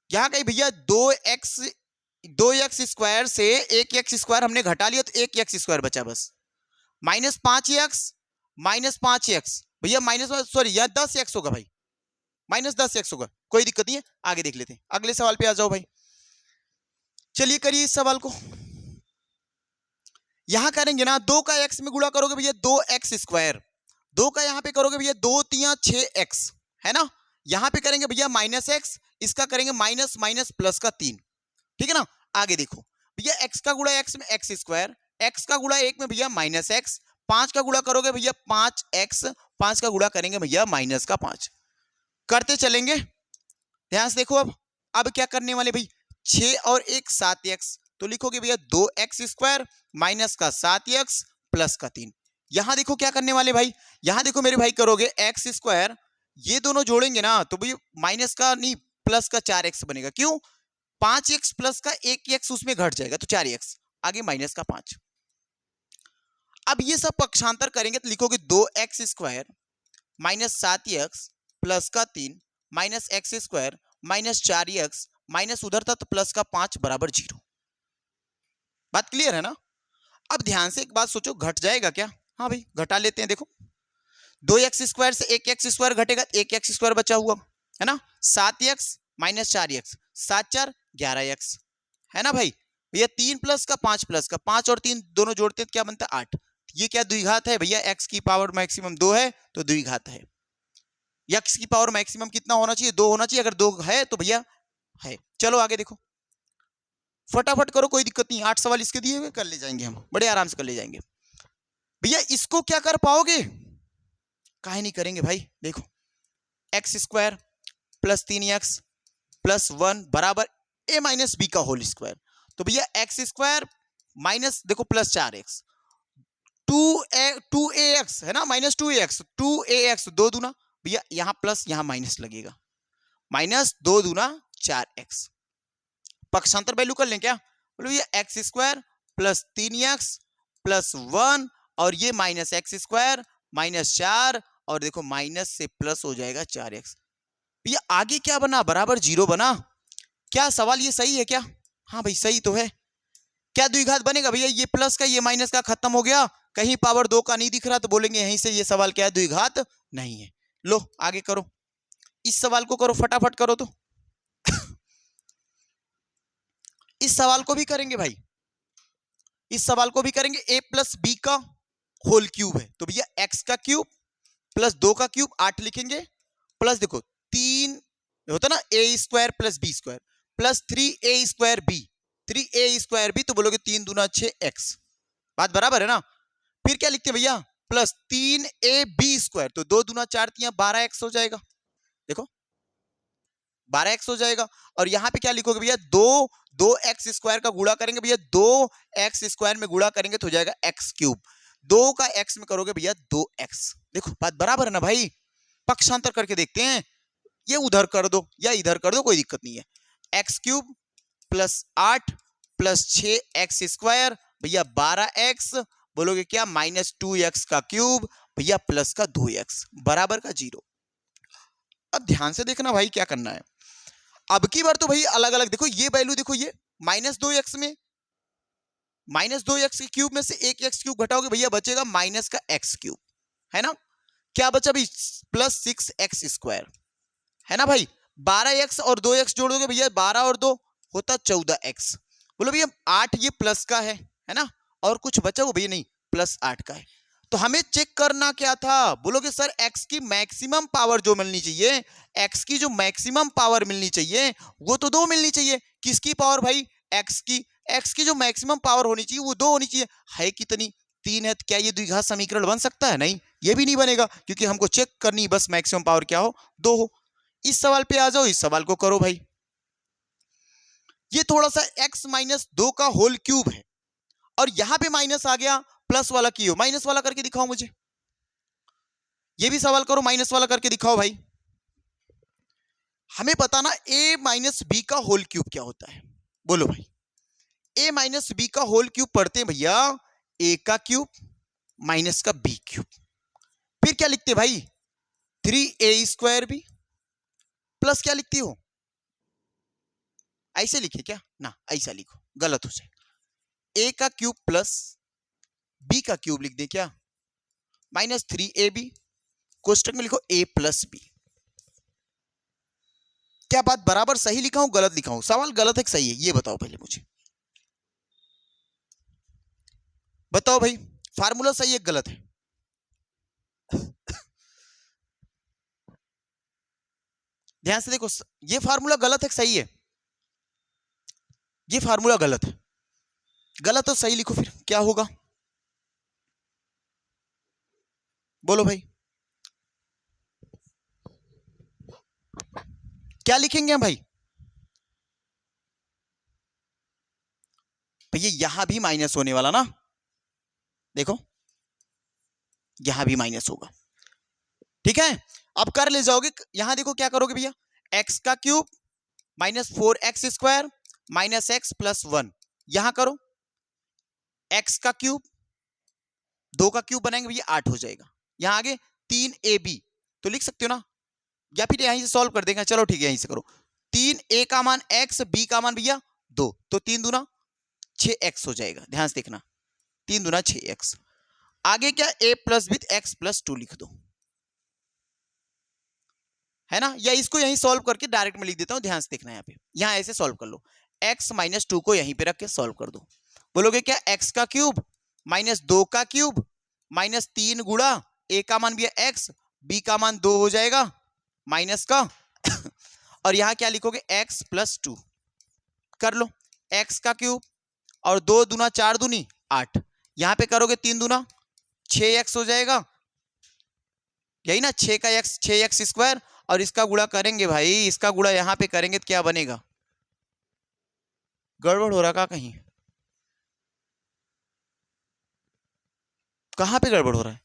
यहां कहीं भैया दो एक्स स्क्वायर से एक एक्स स्क्वायर हमने घटा लिया तो एक एक्स स्क्वायर बचा बस। -5x भैया माइनस, सॉरी यहाँ 10x होगा भाई, -10x होगा, कोई दिक्कत नहीं है। आगे देख लेते हैं, अगले सवाल पे आ जाओ भाई। चलिए करिए इस सवाल को। यहां करेंगे ना, 2 का x में गुणा करोगे भैया 2x², 2 का यहां पे करोगे भैया 2 3 6x, है ना। यहां पे करेंगे भैया -x, इसका करेंगे माइनस माइनस प्लस का 3, ठीक है ना। आगे देखो भैया x का गुणा x में x², x का गुणा 1 में भैया -x, 5 का गुणा करोगे भैया 5x, 5 का गुणा करेंगे भैया -5, करते चलेंगे। ध्यान से देखो। अब क्या करने वाले भाई, 6 और 1 7x, तो लिखोगे भैया 2x² माइनस का 7x प्लस का 3। यहां देखो क्या करने वाले भाई, यहां देखो मेरे भाई करोगे x², ये दोनों जोड़ेंगे ना तो भाई माइनस का नहीं प्लस का 4x बनेगा। क्यों? 5x प्लस का 1x उसमें घट जाएगा तो 4x, आगे -5। अब ये सब पक्षांतर करेंगे तो लिखोगे 2x² माइनस 7x प्लस का 3 minus x² minus 4x minus उधर था तो प्लस का 5 बराबर 0। बात क्लियर है ना। अब ध्यान से एक बात सोचो, घट जाएगा क्या? हाँ भाई घटा लेते हैं। देखो 2x² से 1x² घटेगा, 1x² बचा हुआ है ना। 7x माइनस 4x, 7 4 11x, है ना भाई। भैया 3 प्लस का 5 प्लस का 5 और 3 दोनों जोड़ते हैं तो क्या बनता है 8। ये क्या द्विघात है भैया, x की पावर मैक्सिमम 2 है तो द्विघात है। x की पावर मैक्सिमम कितना होना चाहिए, 2 होना चाहिए, अगर 2 है तो भैया है। चलो आगे देखो, फटाफट करो, कोई दिक्कत नहीं, 8 सवाल इसके दिए हुए कर ले जाएंगे हम, बड़े आराम से कर ले जाएंगे। भैया इसको क्या कर पाओगे, काहे नहीं करेंगे भाई। देखो x² प्लस 3x प्लस 1 बराबर a माइनस बी का होल स्क्वायर, तो भैया x² माइनस देखो प्लस 4x 2ax है ना, माइनस 2ax 2 दूना भैया यहां प्लस यहां माइनस लगेगा, माइनस 2 दूना 4x। पक्षांतर वैल्यू कर लें क्या, बोलो ये x² प्लस 3x प्लस 1 और ये माइनस x² माइनस 4 और देखो माइनस से प्लस हो जाएगा 4x। भैया आगे क्या बना, बराबर 0 बना। क्या सवाल ये सही है क्या? हाँ भाई सही तो है। क्या द्विघात बनेगा भैया, ये प्लस का ये माइनस का खत्म हो गया, कहीं पावर 2 का नहीं दिख रहा तो बोलेंगे यहीं से ये सवाल क्या है, द्विघात नहीं है। लो आगे करो, इस सवाल को करो, फटाफट करो। तो इस सवाल को भी करेंगे भाई, इस सवाल को भी करेंगे। a प्लस बी का होल क्यूब है तो भैया x का क्यूब प्लस 2 का क्यूब 8 लिखेंगे, प्लस देखो 3 होता ना a² plus b² plus 3a² b, 3a² b तो बोलोगे 3 दूना 6x, बात बराबर है ना। फिर क्या लिखते हैं भैया, प्लस 3ab² तो 2 दूना 4 3 12x हो जाएगा, देखो 12x हो जाएगा। और यहां पे क्या लिखोगे भैया, 2x² का गुणा करेंगे भैया, 2x² में गुणा करेंगे तो हो जाएगा x³, 2 का x में करोगे भैया 2x। देखो बात बराबर है ना भाई। पक्षांतर करके देखते हैं, ये उधर कर दो या इधर कर दो, कोई दिक्कत नहीं है। x³ प्लस 8 प्लस 6x² भैया 12x, बोलोगे क्या -2x का क्यूब भैया प्लस का 2x बराबर का 0। अब ध्यान से देखना भाई क्या करना है, अब की बार तो भाई अलग अलग देखो, ये वैल्यू देखो, ये -2x में -2x के क्यूब में से 1x³ घटाओगे भैया बचेगा माइनस का x³, है ना। क्या बचा भाई, प्लस 6x², है ना भाई। 12x और 2x जोड़ोगे भैया 12 और 2 होता 14x, बोलो भैया 8 ये प्लस का है ना, और कुछ बचा वो भैया नहीं, प्लस 8 का है। तो हमें चेक करना क्या था, बोलोगे सर x की मैक्सिमम पावर जो मिलनी चाहिए, x की जो मैक्सिमम पावर मिलनी चाहिए वो तो 2 मिलनी चाहिए। किसकी पावर भाई, x की जो मैक्सिमम पावर होनी चाहिए वो 2 होनी चाहिए, है कितनी, 3 है। तो क्या ये द्विघात समीकरण बन सकता है, नहीं ये भी नहीं बनेगा, क्योंकि हमको चेक करनी बस मैक्सिमम पावर क्या हो, 2 हो। इस सवाल पे आ जाओ, इस सवाल को करो भाई। ये थोड़ा सा x माइनस 2 का होल क्यूब है और यहां पे माइनस आ गया, प्लस वाला क्यों, माइनस वाला करके दिखाओ मुझे। ये भी सवाल करो, माइनस वाला करके दिखाओ भाई। हमें पता ना a माइनस बी का होल क्यूब क्या होता है, बोलो भाई। a माइनस बी का होल क्यूब पढ़ते हैं भैया, a का क्यूब माइनस का b क्यूब, फिर क्या लिखते भाई, 3a² भी प्लस क्या लिखती हो, ऐसे लिखे क्या ना, ऐसा लिखो, गलत हो जाए। a का क्यूब प्लस b का क्यूब लिख दे क्या, -3ab, कोष्टक में लिखो a+b। क्या बात बराबर सही लिखा हूं गलत लिखा हूं, सवाल गलत है कि सही है ये बताओ पहले मुझे, बताओ भाई, फार्मूला सही है गलत है? ध्यान से देखो, ये फार्मूला गलत है कि सही है, ये फार्मूला गलत है, गलत तो सही लिखो फिर क्या होगा, बोलो भाई, क्या लिखेंगे हम भाई? भैया यहां भी माइनस होने वाला ना, देखो यहां भी माइनस होगा, ठीक है। अब कर ले जाओगे, यहां देखो क्या करोगे भैया, एक्स का क्यूब -4x² -x+1, यहां करो एक्स का क्यूब, 2 का क्यूब बनाएंगे भैया 8 हो जाएगा, यहां आगे 3ab तो लिख सकते हो ना, या फिर यहीं से सॉल्व कर देंगे, चलो ठीक है यहीं से करो, 3a का मान x, b का मान भैया 2, तो 3 दूना 6x हो जाएगा, ध्यान से देखना 3 दूना 6x, आगे क्या a+ विथ x+2 लिख दो, है ना, या इसको यहीं सॉल्व करके डायरेक्ट में लिख देता हूं, ध्यान से देखना यहाँ पे, यहां ऐसे सॉल्व कर लो, x-2 को यहीं पे रख के सॉल्व कर दो, बोलोगे क्या, x का क्यूब -2 का क्यूब -3 गुणा a का मान भी है x, b का मान 2 हो जाएगा माइनस का और यहां क्या लिखोगे x+2, कर लो x का क्यूब और 2 दूना 4 दूनी 8, यहां पे करोगे 3 दूना 6x हो जाएगा, यही ना 6 का x 6x², और इसका गुणा करेंगे भाई, इसका गुणा यहां पे करेंगे तो क्या बनेगा, गड़बड़ हो रहा का कहीं, कहां पे गड़बड़ हो रहा है,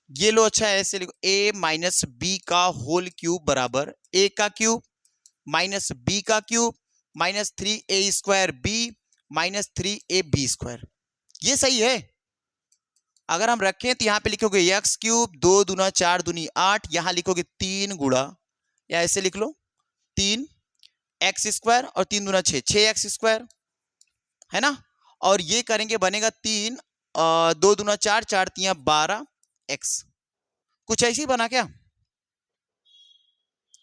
ये लो, अच्छा ऐसे लिखो, a-b का होल क्यूब बराबर a का क्यूब -b का क्यूब -3a²b -3ab², ये सही है। अगर हम रखें तो यहां पे लिखोगे एक्स क्यूब, 2 दूना 4 दूनी 8, यहां लिखोगे 3 गुणा, या ऐसे लिख लो 3x² और 3 दूना 6x², है ना, और ये करेंगे बनेगा 3, 2 दूना 4, 4 तिया 12x, कुछ ऐसे ही बना क्या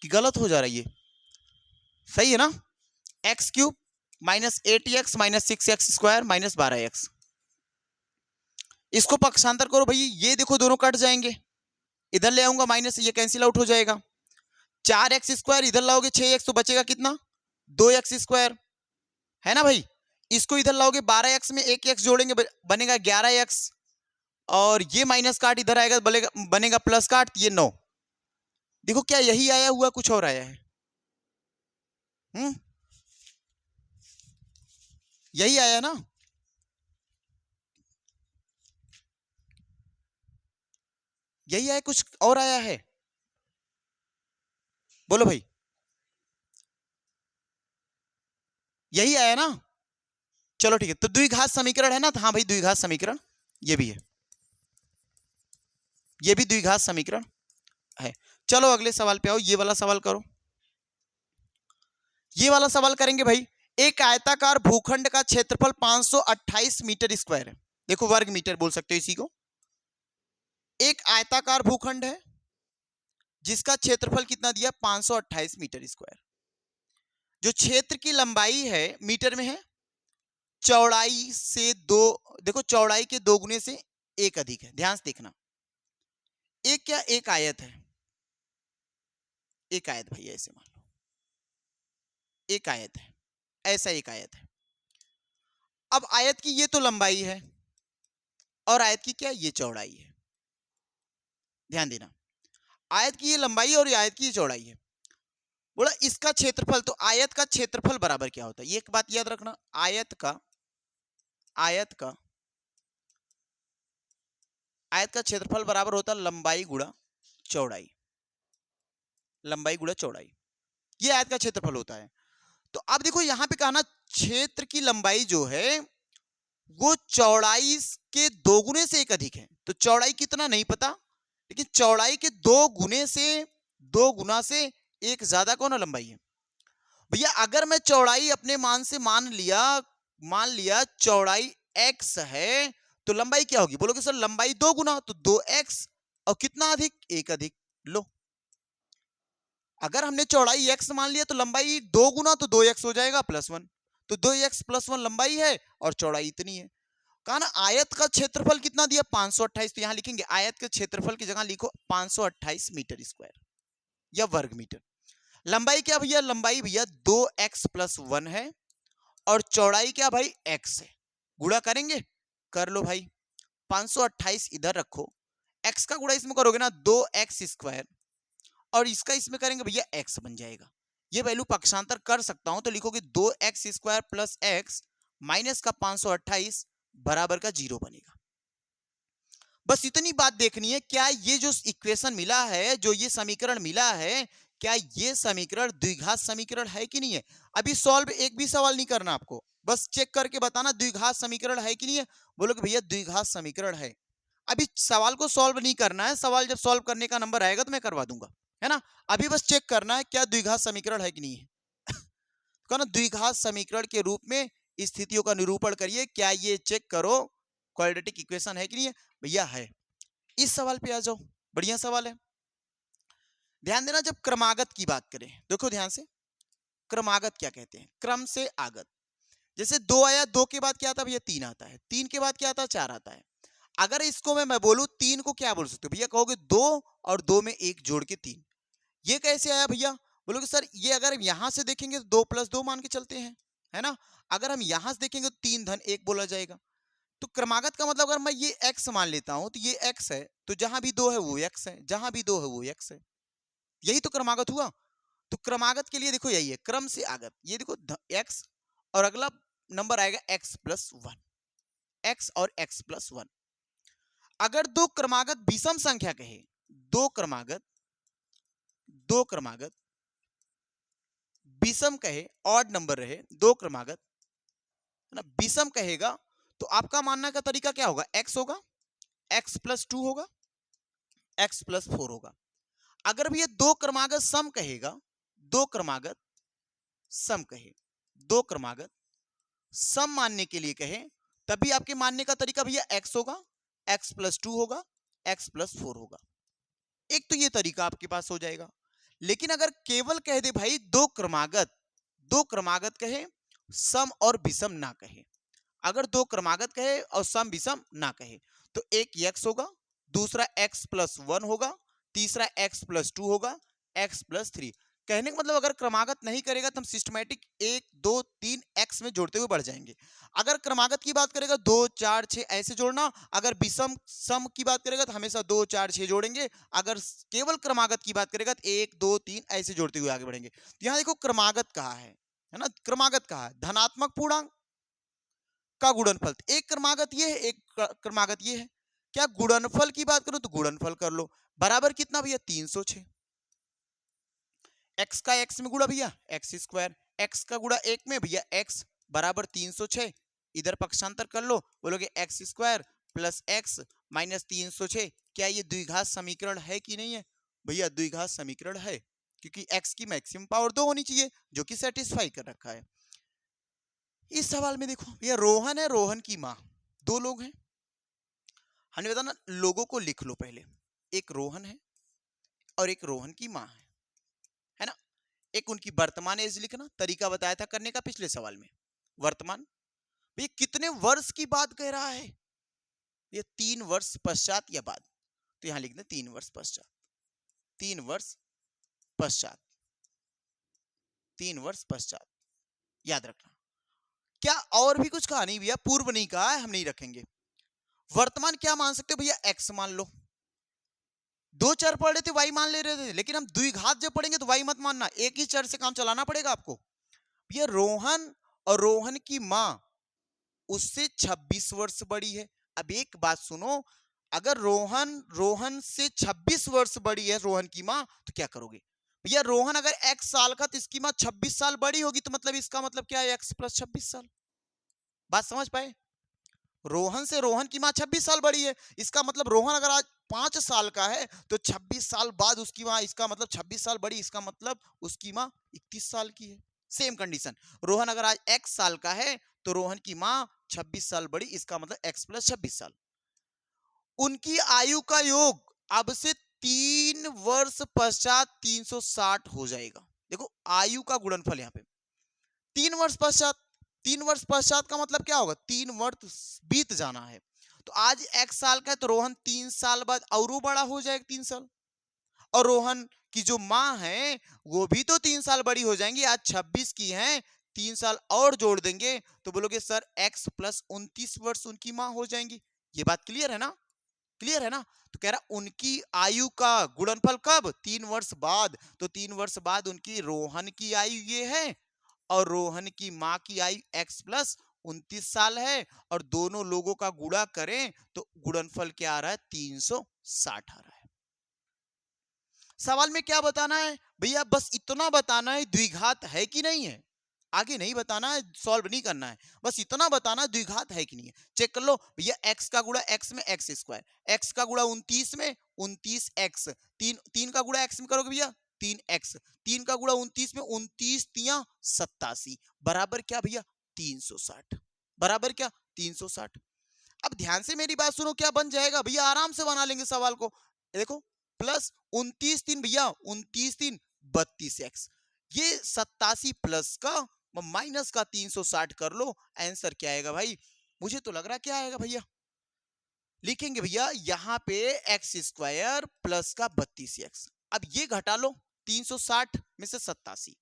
कि गलत हो जा रहा है, ये सही है ना, x cube -8x -6x² -12x, इसको पक्षांतर करो भैया, ये देखो दोनों कट जाएंगे, इधर ले आऊंगा माइनस, ये कैंसिल आउट हो जाएगा, 4x² इधर लाओगे 6x तो बचेगा कितना 2x², है ना भाई, इसको इधर लाओगे 12x में 1x जोड़ेंगे बनेगा 11x, और ये माइनस काट इधर आएगा बनेगा प्लस काट, ये 9, देखो क्या यही आया हुआ कुछ और आया है, यही आया ना, यही आया कुछ और आया है, बोलो भाई, यही आया ना, चलो ठीक है, तो द्विघात समीकरण है ना, हाँ भाई द्विघात समीकरण ये भी है, ये भी द्विघात समीकरण है। चलो अगले सवाल पे आओ, ये वाला सवाल करो, ये वाला सवाल करेंगे भाई, एक आयताकार भूखंड का क्षेत्रफल 528 मीटर स्क्वायर है, देखो वर्ग मीटर बोल सकते हो इसी को, एक आयताकार भूखंड है जिसका क्षेत्रफल कितना दिया 528 मीटर स्क्वायर, जो क्षेत्र की लंबाई है मीटर में है, चौड़ाई से दो, देखो चौड़ाई के 2 गुने से 1 अधिक है, ध्यान से देखना, एक क्या एक आयत है, एक आयत भैया ऐसे मान लो, एक आयत है, ऐसा एक आयत है, अब आयत की ये तो लंबाई है और आयत की क्या ये चौड़ाई है, ध्यान देना, आयत की ये लंबाई और आयत की ये चौड़ाई है, बोला इसका क्षेत्रफल, तो आयत का क्षेत्रफल बराबर क्या होता है, ये एक बात याद रखना, आयत का क्षेत्रफल बराबर होता है लंबाई गुणा चौड़ाई, लंबाई गुणा चौड़ाई, ये आयत का क्षेत्रफल होता है। तो अब देखो यहां पे कहा ना, क्षेत्र की लंबाई जो है वो चौड़ाई के दो गुने से एक अधिक है। तो चौड़ाई कितना नहीं पता, लेकिन चौड़ाई के दो गुना से एक ज्यादा कौन है? लंबाई है। भैया अगर मैं चौड़ाई अपने मान से मान लिया चौड़ाई x है, तो लंबाई क्या होगी? बोलोगे सर लंबाई दो गुना, तो 2x और कितना अधिक? एक अधिक। लो, अगर हमने चौड़ाई x मान लिया तो लंबाई दो गुना, तो 2x हो जाएगा +1। तो 2x + 1 लंबाई है और चौड़ाई इतनी है। कहा ना आयत का क्षेत्रफल कितना दिया? 528। तो यहां लिखेंगे आयत के क्षेत्रफल की जगह लिखो 528 मीटर स्क्वायर या वर्ग मीटर। लंबाई क्या भैया? लंबाई भैया 2x + 1 है और चौड़ाई क्या भाई? x है। गुणा करेंगे, कर लो भाई। 528 इधर रखो, x का गुणा इसमें करोगे ना 2x² और इसका इसमें करेंगे भैया x बन जाएगा। ये वैल्यू पक्षांतर कर सकता हूं तो लिखोगे 2x² + x माइनस का 528 बराबर का 0 बनेगा। बस इतनी बात देखनी है, क्या ये जो इक्वेशन मिला है, जो ये समीकरण मिला है, क्या ये समीकरण द्विघात समीकरण है कि नहीं है? अभी सॉल्व एक भी सवाल नहीं करना आपको, बस चेक करके बताना द्विघात समीकरण है कि नहीं है। बोलोगे भैया द्विघात समीकरण है। अभी सवाल को सॉल्व नहीं करना है, सवाल जब सॉल्व करने का नंबर आएगा तो मैं करवा दूंगा, है ना। अभी बस चेक करना है क्या द्विघात समीकरण है कि नहीं है। तो ना द्विघात समीकरण के रूप में स्थितियों का निरूपण करिए, क्या ये चेक करो क्वाड्रेटिक इक्वेशन है कि नहीं है। भैया है। इस सवाल पे आ जाओ, बढ़िया सवाल है। ध्यान देना, जब क्रमागत की बात करें, देखो ध्यान से, क्रमागत क्या कहते हैं? क्रम से आगत। जैसे 2 आया, 2 के बाद क्या आता है भैया? 3 आता है, 3 के बाद क्या आता है? 4 आता है। अगर इसको मैं बोलूं 3 को क्या बोल सकते हो भैया? कहोगे 2 और 2 में 1 जोड़ के 3। ये कैसे आया भैया? बोलोगे सर ये अगर हम यहां से देखेंगे तो 2 + 2 मान के चलते हैं, है ना। अगर हम यहां से देखेंगे तो 3 धन 1 बोला जाएगा। तो क्रमागत का मतलब अगर मैं ये x मान लेता हूं तो ये x है, तो जहां भी 2 है वो x है, जहां भी 2 है वो x है। यही तो क्रमागत हुआ। तो क्रमागत के लिए देखो यही है, क्रम से आगत। ये देखो x और अगला नंबर आएगा x + 1, x और x + 1। अगर दो क्रमागत विषम संख्या कहे, दो क्रमागत विषम कहे, ऑड नंबर रहे, दो क्रमागत है ना, विषम कहेगा, तो आपका मानने का तरीका क्या होगा? x होगा, x + 2 होगा, x + 4 होगा। अगर भी ये दो क्रमागत सम कहेगा, दो क्रमागत सम कहे, दो क्रमागत सम मानने के लिए कहे, तभी आपके मानने का तरीका भैया x होगा, x + 2 होगा, x + 4 होगा। एक तो ये तरीका आपके पास हो जाएगा। लेकिन अगर केवल कह दे भाई दो क्रमागत कहे, सम और विषम ना कहे, अगर दो क्रमागत कहे और सम विषम ना कहे, तो एक x होगा, दूसरा x + 1 होगा, तीसरा x + 2 होगा, x + 3। कहने का मतलब अगर क्रमागत नहीं करेगा तो हम सिस्टमैटिक 1 2 3 x में जोड़ते हुए बढ़ जाएंगे। अगर क्रमागत की बात करेगा 2 4 6 ऐसे जोड़ना, अगर विषम सम की बात करेगा तो हमेशा 2 4 6 जोड़ेंगे, अगर केवल क्रमागत की बात करेगा तो 1 2 3 ऐसे जोड़ते हुए आगे बढ़ेंगे। तो यहाँ देखो क्रमागत कहा है ना, क्रमागत कहा है धनात्मक पूर्णांक का गुणनफल। एक क्रमागत ये है, एक क्रमागत ये है। क्या गुणनफल की बात करूं तो गुणनफल कर लो, बराबर कितना भैया? 306। x का x में गुणा भैया x², x का गुणा 1 में भैया x बराबर 306। इधर पक्षांतर कर लो, बोलोगे x² + x माइनस 306। क्या ये द्विघात समीकरण है कि नहीं है? भैया द्विघात समीकरण है, क्योंकि x की मैक्सिमम पावर 2 होनी चाहिए, जो कि सेटिस्फाई कर रखा है। इस सवाल में देखो भैया रोहन है, रोहन की माँ, दो लोग हैं। हमने बताया ना लोगों को लिख लो पहले, एक रोहन है और एक रोहन की माँ है ना। एक उनकी वर्तमान एज लिखना, तरीका बताया था करने का पिछले सवाल में। वर्तमान भैया कितने वर्ष की बात कह रहा है? ये 3 वर्ष पश्चात या बाद, तो यहां लिख दे 3 वर्ष पश्चात, 3 वर्ष पश्चात, 3 वर्ष पश्चात, याद रखना। क्या और भी कुछ कहा? नहीं भैया, पूर्व नहीं कहा है, हम नहीं रखेंगे। वर्तमान क्या मान सकते हो भैया? एक्स मान लो। दो चर पढ़ रहे थे वाई मान ले रहे थे, लेकिन हम द्विघात जब पढ़ेंगे तो वाई मत मानना, एक ही चर से काम चलाना पड़ेगा आपको। ये रोहन और रोहन की मां उससे 26 वर्ष बड़ी है। अब एक बात सुनो, अगर रोहन से 26 वर्ष बड़ी है रोहन की मां, तो क्या करोगे भैया? रोहन अगर x साल का तो इसकी मां 26 साल बड़ी होगी, तो मतलब इसका मतलब क्या है? x + 26 साल। बात समझ पाए? रोहन से रोहन की माँ 26 साल बड़ी है। इसका मतलब रोहन अगर आज 5 साल का है तो 26 साल बाद उसकी माँ, इसका मतलब 26 साल बड़ी, इसका मतलब उसकी माँ 31 साल की है। सेम कंडीशन, रोहन अगर आज x साल का है तो रोहन की माँ 26 साल बड़ी, इसका मतलब x प्लस 26 साल। उनकी आयु का योग अब से 3 वर्ष पश्चात 360 हो जाएगा। देखो आयु का गुणनफल यहाँ पे 3 वर्ष पश्चात। 3 वर्ष पश्चात का मतलब क्या होगा, 3 वर्ष बीत जाना है। तो आज x साल का है तो रोहन 3 साल बाद और बड़ा हो जाएगा 3 साल। और रोहन की जो माँ है वो भी तो 3 साल बड़ी हो जाएंगी, आज 26 की हैं, 3 साल और जोड़ देंगे तो बोलोगे सर x प्लस 29 वर्ष उनकी माँ हो जाएंगी। ये बात क्लियर है ना? क्लियर है ना? तो कह रहा उनकी आयु का गुणनफल कब, 3 वर्ष बाद। तो 3 वर्ष बाद उनकी रोहन की आयु ये है और रोहन की माँ की आयु x प्लस 29 साल है, और दोनों लोगों का गुणा करें तो गुणनफल क्या आ रहा है, 360 आ रहा है। सवाल में क्या बताना है भैया, बस इतना बताना है द्विघात है कि नहीं है, आगे नहीं बताना है, सॉल्व नहीं करना है, बस इतना बताना है द्विघात है कि नहीं है। चेक कर लो भैया, x का गुणा x में x स्क्वायर, x का गुणा 29 में 29x, तीन का गुणा x में करोगे भैया 3x, 3 का गुणा 29 में 29 तिया 87, बराबर क्या भैया 360, बराबर क्या 360। अब ध्यान से मेरी बात सुनो, क्या बन जाएगा भैया, आराम से बना लेंगे सवाल को। देखो प्लस 29 3 भैया 29 3 32x, ये 87 प्लस का माइनस का 360 कर लो, आंसर क्या आएगा भाई, मुझे तो लग रहा क्या आएगा भैया, लिखेंगे भैया यहाँ पे एक्स स्क्वायर प्लस का 32x। अब ये घटा लो 360 में से 87,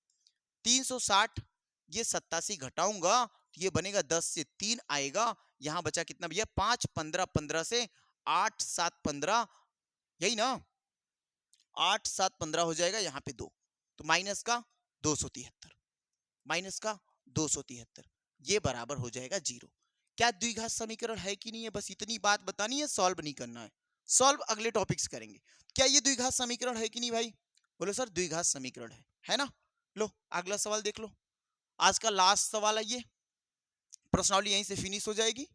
360 ये 87 घटाऊंगा तो ये बनेगा 10 से 3 आएगा, यहां बचा कितना भैया 5, 15, 15 से 8, 7, 15, यही ना 8, 7, 15 हो जाएगा, यहाँ पे 2, तो माइनस का 273, माइनस का 273, ये बराबर हो जाएगा 0। क्या द्विघात समीकरण है कि नहीं है, बस इतनी बात बतानी है, सॉल्व नहीं करना है, सॉल्व अगले टॉपिक्स करेंगे। क्या ये द्विघात समीकरण है कि नहीं भाई, बोलो सर द्विघात समीकरण है ना। लो अगला सवाल देख लो, आज का लास्ट सवाल है ये, प्रश्नावली यहीं से फिनिश हो जाएगी।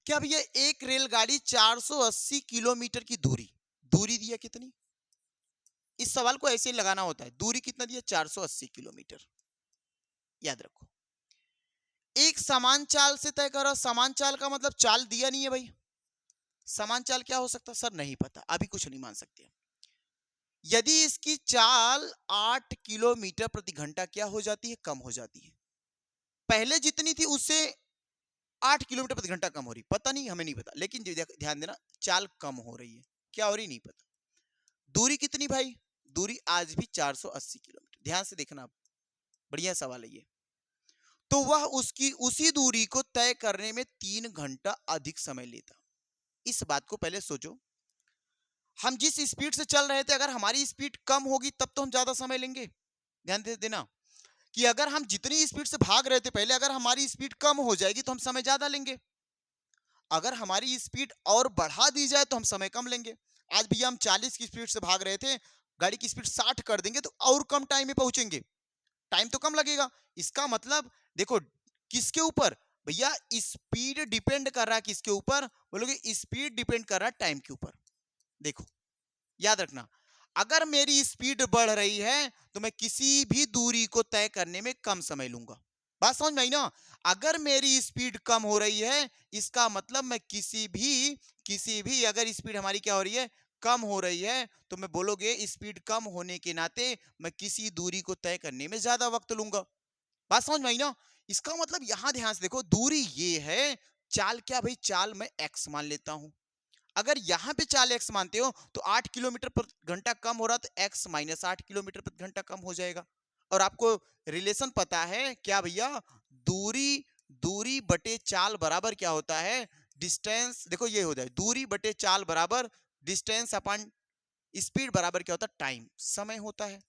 क्या भैया एक रेलगाड़ी 480 किलोमीटर की दूरी, दूरी दिया कितनी, इस सवाल को ऐसे लगाना होता है, दूरी कितना दिया 480 किलोमीटर, याद रखो। एक समान चाल से तय करो, समान चाल का मतलब चाल दिया नहीं है भाई, समान चाल क्या हो सकता सर, नहीं पता, अभी कुछ नहीं मान सकते। यदि इसकी चाल 8 किलोमीटर प्रति घंटा क्या हो जाती है, कम हो जाती है, पहले जितनी थी उससे 8 किलोमीटर प्रति घंटा कम हो रही, पता नहीं, हमें नहीं पता, लेकिन ध्यान देना चाल कम हो रही है, क्या हो रही नहीं पता। दूरी कितनी भाई, दूरी आज भी 480 किलोमीटर, ध्यान से देखना, बढ़िया सवाल है ये। तो वह उसकी उसी दूरी को तय करने में 3 घंटा अधिक समय लेता। इस बात को पहले सोचो, हम जिस स्पीड से चल रहे थे, अगर हमारी स्पीड कम होगी तब तो हम ज्यादा समय लेंगे। ध्यान दे देना कि अगर हम जितनी स्पीड से भाग रहे थे पहले, अगर हमारी स्पीड कम हो जाएगी तो हम समय ज्यादा लेंगे, अगर हमारी स्पीड और बढ़ा दी जाए तो हम समय कम लेंगे। आज भैया हम 40 की स्पीड से भाग रहे थे, गाड़ी की स्पीड 60 कर देंगे तो और कम टाइम में पहुंचेंगे, टाइम तो कम लगेगा। इसका मतलब देखो किसके ऊपर भैया, स्पीड डिपेंड कर रहा है किसके ऊपर, बोलोगे स्पीड डिपेंड कर रहा है टाइम के ऊपर। देखो याद रखना, अगर मेरी स्पीड बढ़ रही है तो मैं किसी भी दूरी को तय करने में कम समय लूंगा, बात समझ में आई ना। अगर मेरी स्पीड कम हो रही है इसका मतलब मैं किसी भी अगर स्पीड हमारी क्या हो रही है, कम हो रही है, तो मैं बोलोगे स्पीड कम होने के नाते मैं किसी दूरी को तय करने में ज्यादा वक्त लूंगा, बात समझ में आई ना। इसका मतलब यहां ध्यान से देखो, दूरी ये है, चाल क्या भाई, चाल मैं x मान लेता हूं, अगर यहां पे चाल x मानते हो तो 8 किलोमीटर प्रति घंटा कम हो रहा तो x माइनस 8 किलोमीटर प्रति घंटा कम हो जाएगा। और आपको रिलेशन पता है क्या भैया, दूरी दूरी बटे चाल बराबर क्या होता है, डिस्टेंस, देखो ये हो जाए दूरी बटे चाल बराबर डिस्टेंस अपॉन स्पीड बराबर क्या होता है, टाइम, समय होता है,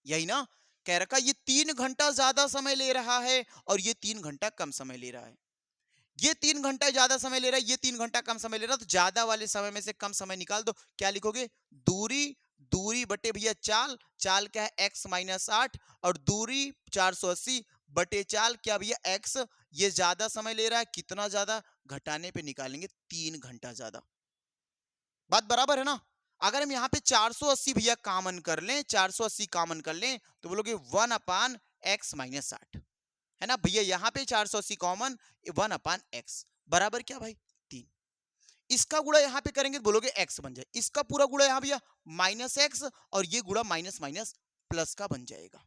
यही ना। कह रखा ये 3 घंटा ज्यादा समय ले रहा है और ये 3 घंटा कम समय ले रहा है, ये 3 घंटा ज्यादा समय ले रहा है, ये 3 घंटा कम समय ले रहा है, तो ज्यादा वाले समय में से कम समय निकाल दो, क्या लिखोगे, दूरी, दूरी बटे भैया चाल, चाल क्या है x माइनस 8 और दूरी 480 बटे 4 क्या भैया x, ये ज्यादा समय ले रहा है, कितना ज्यादा, घटाने पे निकालेंगे 3 घंटा ज्यादा। बात बराबर है ना। अगर हम यहाँ पे 480 भैया कॉमन कर लें, 480 कॉमन कर लें तो बोलोगे 1/x-60 है ना भैया। यहाँ पे 480 कॉमन, 1/x बराबर क्या भाई 3। इसका गुणा यहाँ पे करेंगे तो बोलोगे x बन जाए, इसका पूरा गुणा यहाँ भैया -x, और ये गुणा माइनस माइनस प्लस का बन जाएगा,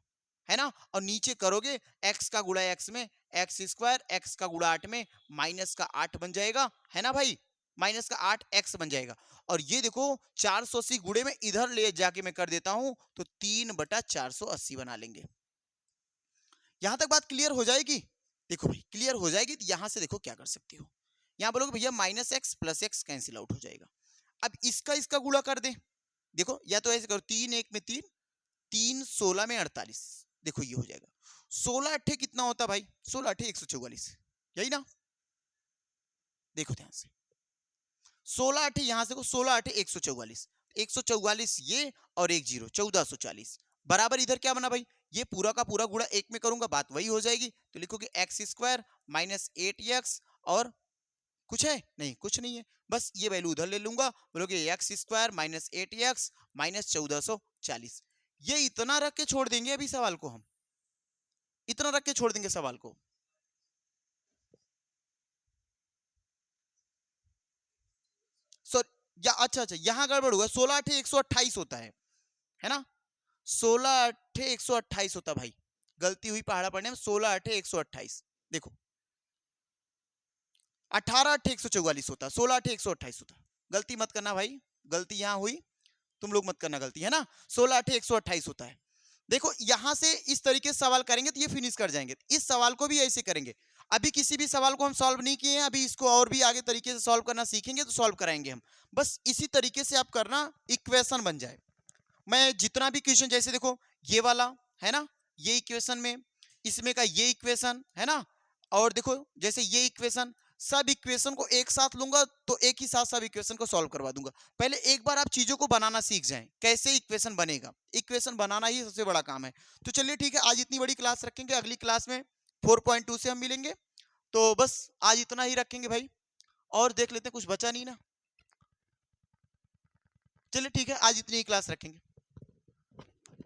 है ना। और नीचे करोगे x का गुणा x में x², x का गुणा 8 में माइनस का 8 बन जाएगा, है ना भाई, माइनस का 8x बन जाएगा। और ये देखो 480 गुणे में इधर ले जाके मैं कर देता हूं तो 3/480 बना लेंगे। यहां तक बात क्लियर हो जाएगी। देखो भाई क्लियर हो जाएगी तो यहां से देखो क्या कर सकते हो, यहां बोलोगे भैया -x + x कैंसिल आउट हो जाएगा। अब इसका गुणा कर दे, देखो या तो ऐसे करो 3 1 में 3, 3 16 में 48, देखो ये हो जाएगा 16 अट्ठे कितना होता भाई, 16 अट्ठे 144, यही ना। देखो ध्यान से 16 अट्ठे यहां से को 16 अट्ठे 144, 144 ये और एक 0, 1440 बराबर इधर क्या बना भाई, ये पूरा का पूरा गुणा एक में करूंगा बात वही हो जाएगी। तो लिखोगे x² - 8x, और कुछ है नहीं, कुछ नहीं है, बस ये वैल्यू उधर ले लूंगा, बोलोगे x² - 8x - 1440। ये इतना रख के छोड़ देंगे अभी सवाल को, हम इतना रख के छोड़ देंगे सवाल को। सॉरी, या अच्छा अच्छा यहां गड़बड़ हुआ, 16 अट्ठे 128 होता है ना, 16 अट्ठे 128 होता भाई, गलती हुई पहाड़ा पढ़ने में, 16 अट्ठे 128, देखो 18 अट्ठे 144 होता, 16 अट्ठे 128 होता, गलती मत करना भाई, गलती यहां हुई, तुम लोग मत करना गलती, है ना, 16 अट्ठे 128 होता है। देखो यहां से इस तरीके से सवाल करेंगे तो ये फिनिश कर जाएंगे, इस सवाल को भी ऐसे करेंगे। अभी किसी भी सवाल को हम सॉल्व नहीं किए हैं, अभी इसको और भी आगे तरीके से सॉल्व करना सीखेंगे तो सॉल्व कराएंगे हम, बस इसी तरीके से आप करना, इक्वेशन बन जाए। मैं जितना भी क्वेश्चन, जैसे देखो ये वाला है ना, ये इक्वेशन में, इसमें का ये इक्वेशन है ना, और देखो जैसे ये इक्वेशन, सब इक्वेशन को एक साथ लूंगा तो एक ही साथ सब इक्वेशन को सॉल्व करवा दूंगा। पहले एक बार आप चीजों को बनाना सीख जाएं, कैसे इक्वेशन बनेगा, इक्वेशन बनाना ही सबसे बड़ा काम है। तो चलिए ठीक है, आज इतनी बड़ी क्लास रखेंगे, अगली क्लास में 4.2 से हम मिलेंगे। तो बस आज इतना ही रखेंगे भाई, और देख लेते हैं कुछ बचा नहीं ना। चलिए ठीक है, आज इतनी ही क्लास रखेंगे।